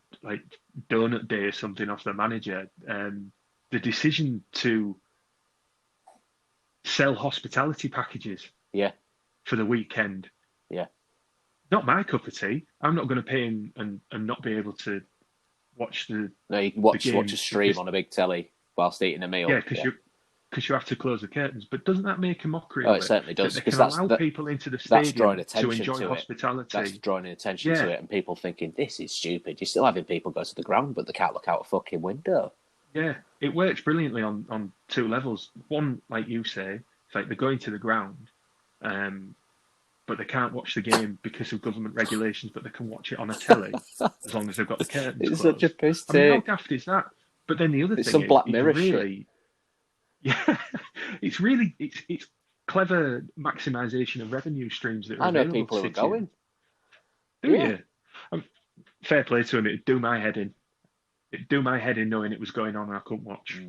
donut day or something off the manager. The decision to sell hospitality packages, for the weekend, not my cup of tea. I'm not going to pay and not be able to watch the. No, you can watch a stream on a big telly. whilst eating a meal. Yeah, because you have to close the curtains. But doesn't that make a mockery Oh, of it certainly does. That they can allow people into the that's stadium drawing to attention enjoy to hospitality. That's drawing attention to it, and people thinking, this is stupid. You're still having people go to the ground, but they can't look out a fucking window. Yeah, it works brilliantly on two levels. One, like you say, it's like they're going to the ground, but they can't watch the game because of government regulations, but they can watch it on a telly as long as they've got the curtains It's closed. such a piss take. I mean, how daft is that? But then the other It's thing some Black is Mirror really, shit. yeah, it's clever maximisation of revenue streams that are I know available people to who are going. Do you? Fair play to him. It'd do my head in. It'd do my head in knowing it was going on and I couldn't watch.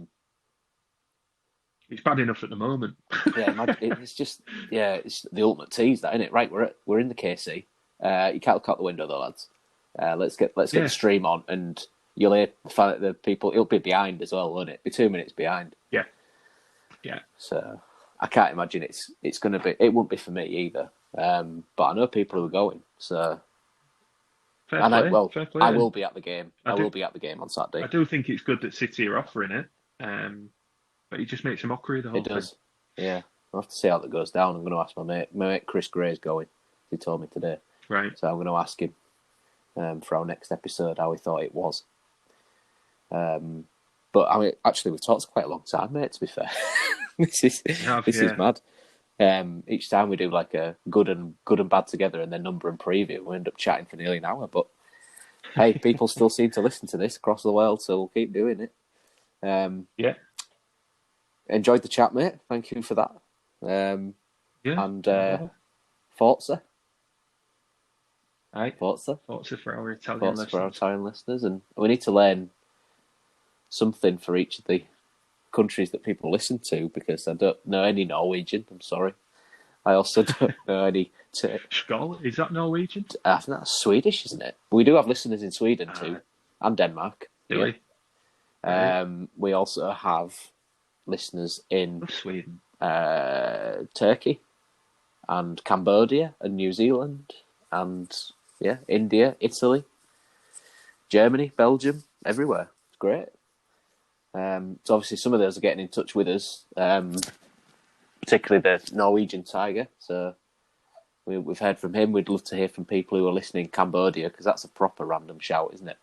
It's bad enough at the moment. Yeah, it's just it's the ultimate tease, that, isn't it? Right, we're in the KC. You can't look out the window though, lads. Let's get the stream on, and you'll hear the people. It'll be behind as well, won't it? Be 2 minutes behind. Yeah. So I can't imagine it's going to be. It won't be for me either. But I know people who are going. So fair play. I will be at the game. I will be at the game on Saturday. I do think it's good that City are offering it. But it just makes a mockery of the whole thing. It does. Yeah. I'll have to see how that goes down. I'm going to ask my mate Chris Gray's going. He told me today. Right. So I'm going to ask him for our next episode how he thought it was. But I mean, actually, we've talked quite a long time, mate. To be fair, this is mad. Each time we do like a good and bad together, and then number and preview, we end up chatting for nearly an hour. But hey, people still seem to listen to this across the world, so we'll keep doing it. Enjoyed the chat, mate. Thank you for that. And Forza. Aye. Forza for our Italian listeners. And we need to learn something for each of the countries that people listen to, because I don't know any Norwegian. I'm sorry. I also don't know any. Skål, is that Norwegian? I think that's Swedish, isn't it? We do have listeners in Sweden too, and Denmark. Do we? We also have listeners in Sweden, Turkey, and Cambodia, and New Zealand, and India, Italy, Germany, Belgium, everywhere. It's great. So obviously some of those are getting in touch with us, particularly the Norwegian Tiger. So we've heard from him. We'd love to hear from people who are listening in Cambodia, because that's a proper random shout, isn't it?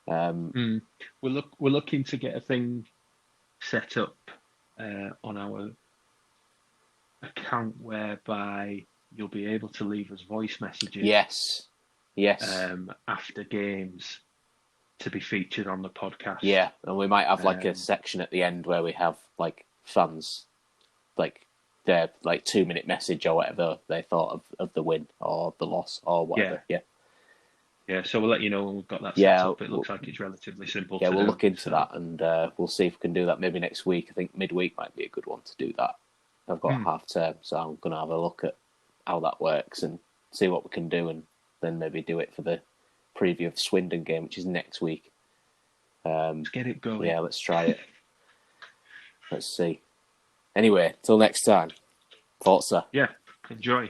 We're looking to get a thing set up on our account whereby you'll be able to leave us voice messages. Yes. After games, to be featured on the podcast. Yeah, and we might have like a section at the end where we have like fans, like their 2-minute message or whatever they thought of the win or the loss or whatever. Yeah, so we'll let you know when we've got that set up. It looks like it's relatively simple. Yeah, we'll look into that, and we'll see if we can do that maybe next week. I think midweek might be a good one to do that. I've got half term, so I'm going to have a look at how that works and see what we can do, and then maybe do it for the preview of the Swindon game, which is next week. Let's get it going. Yeah, let's try it. Let's see. Anyway, till next time. Forza. Yeah, enjoy.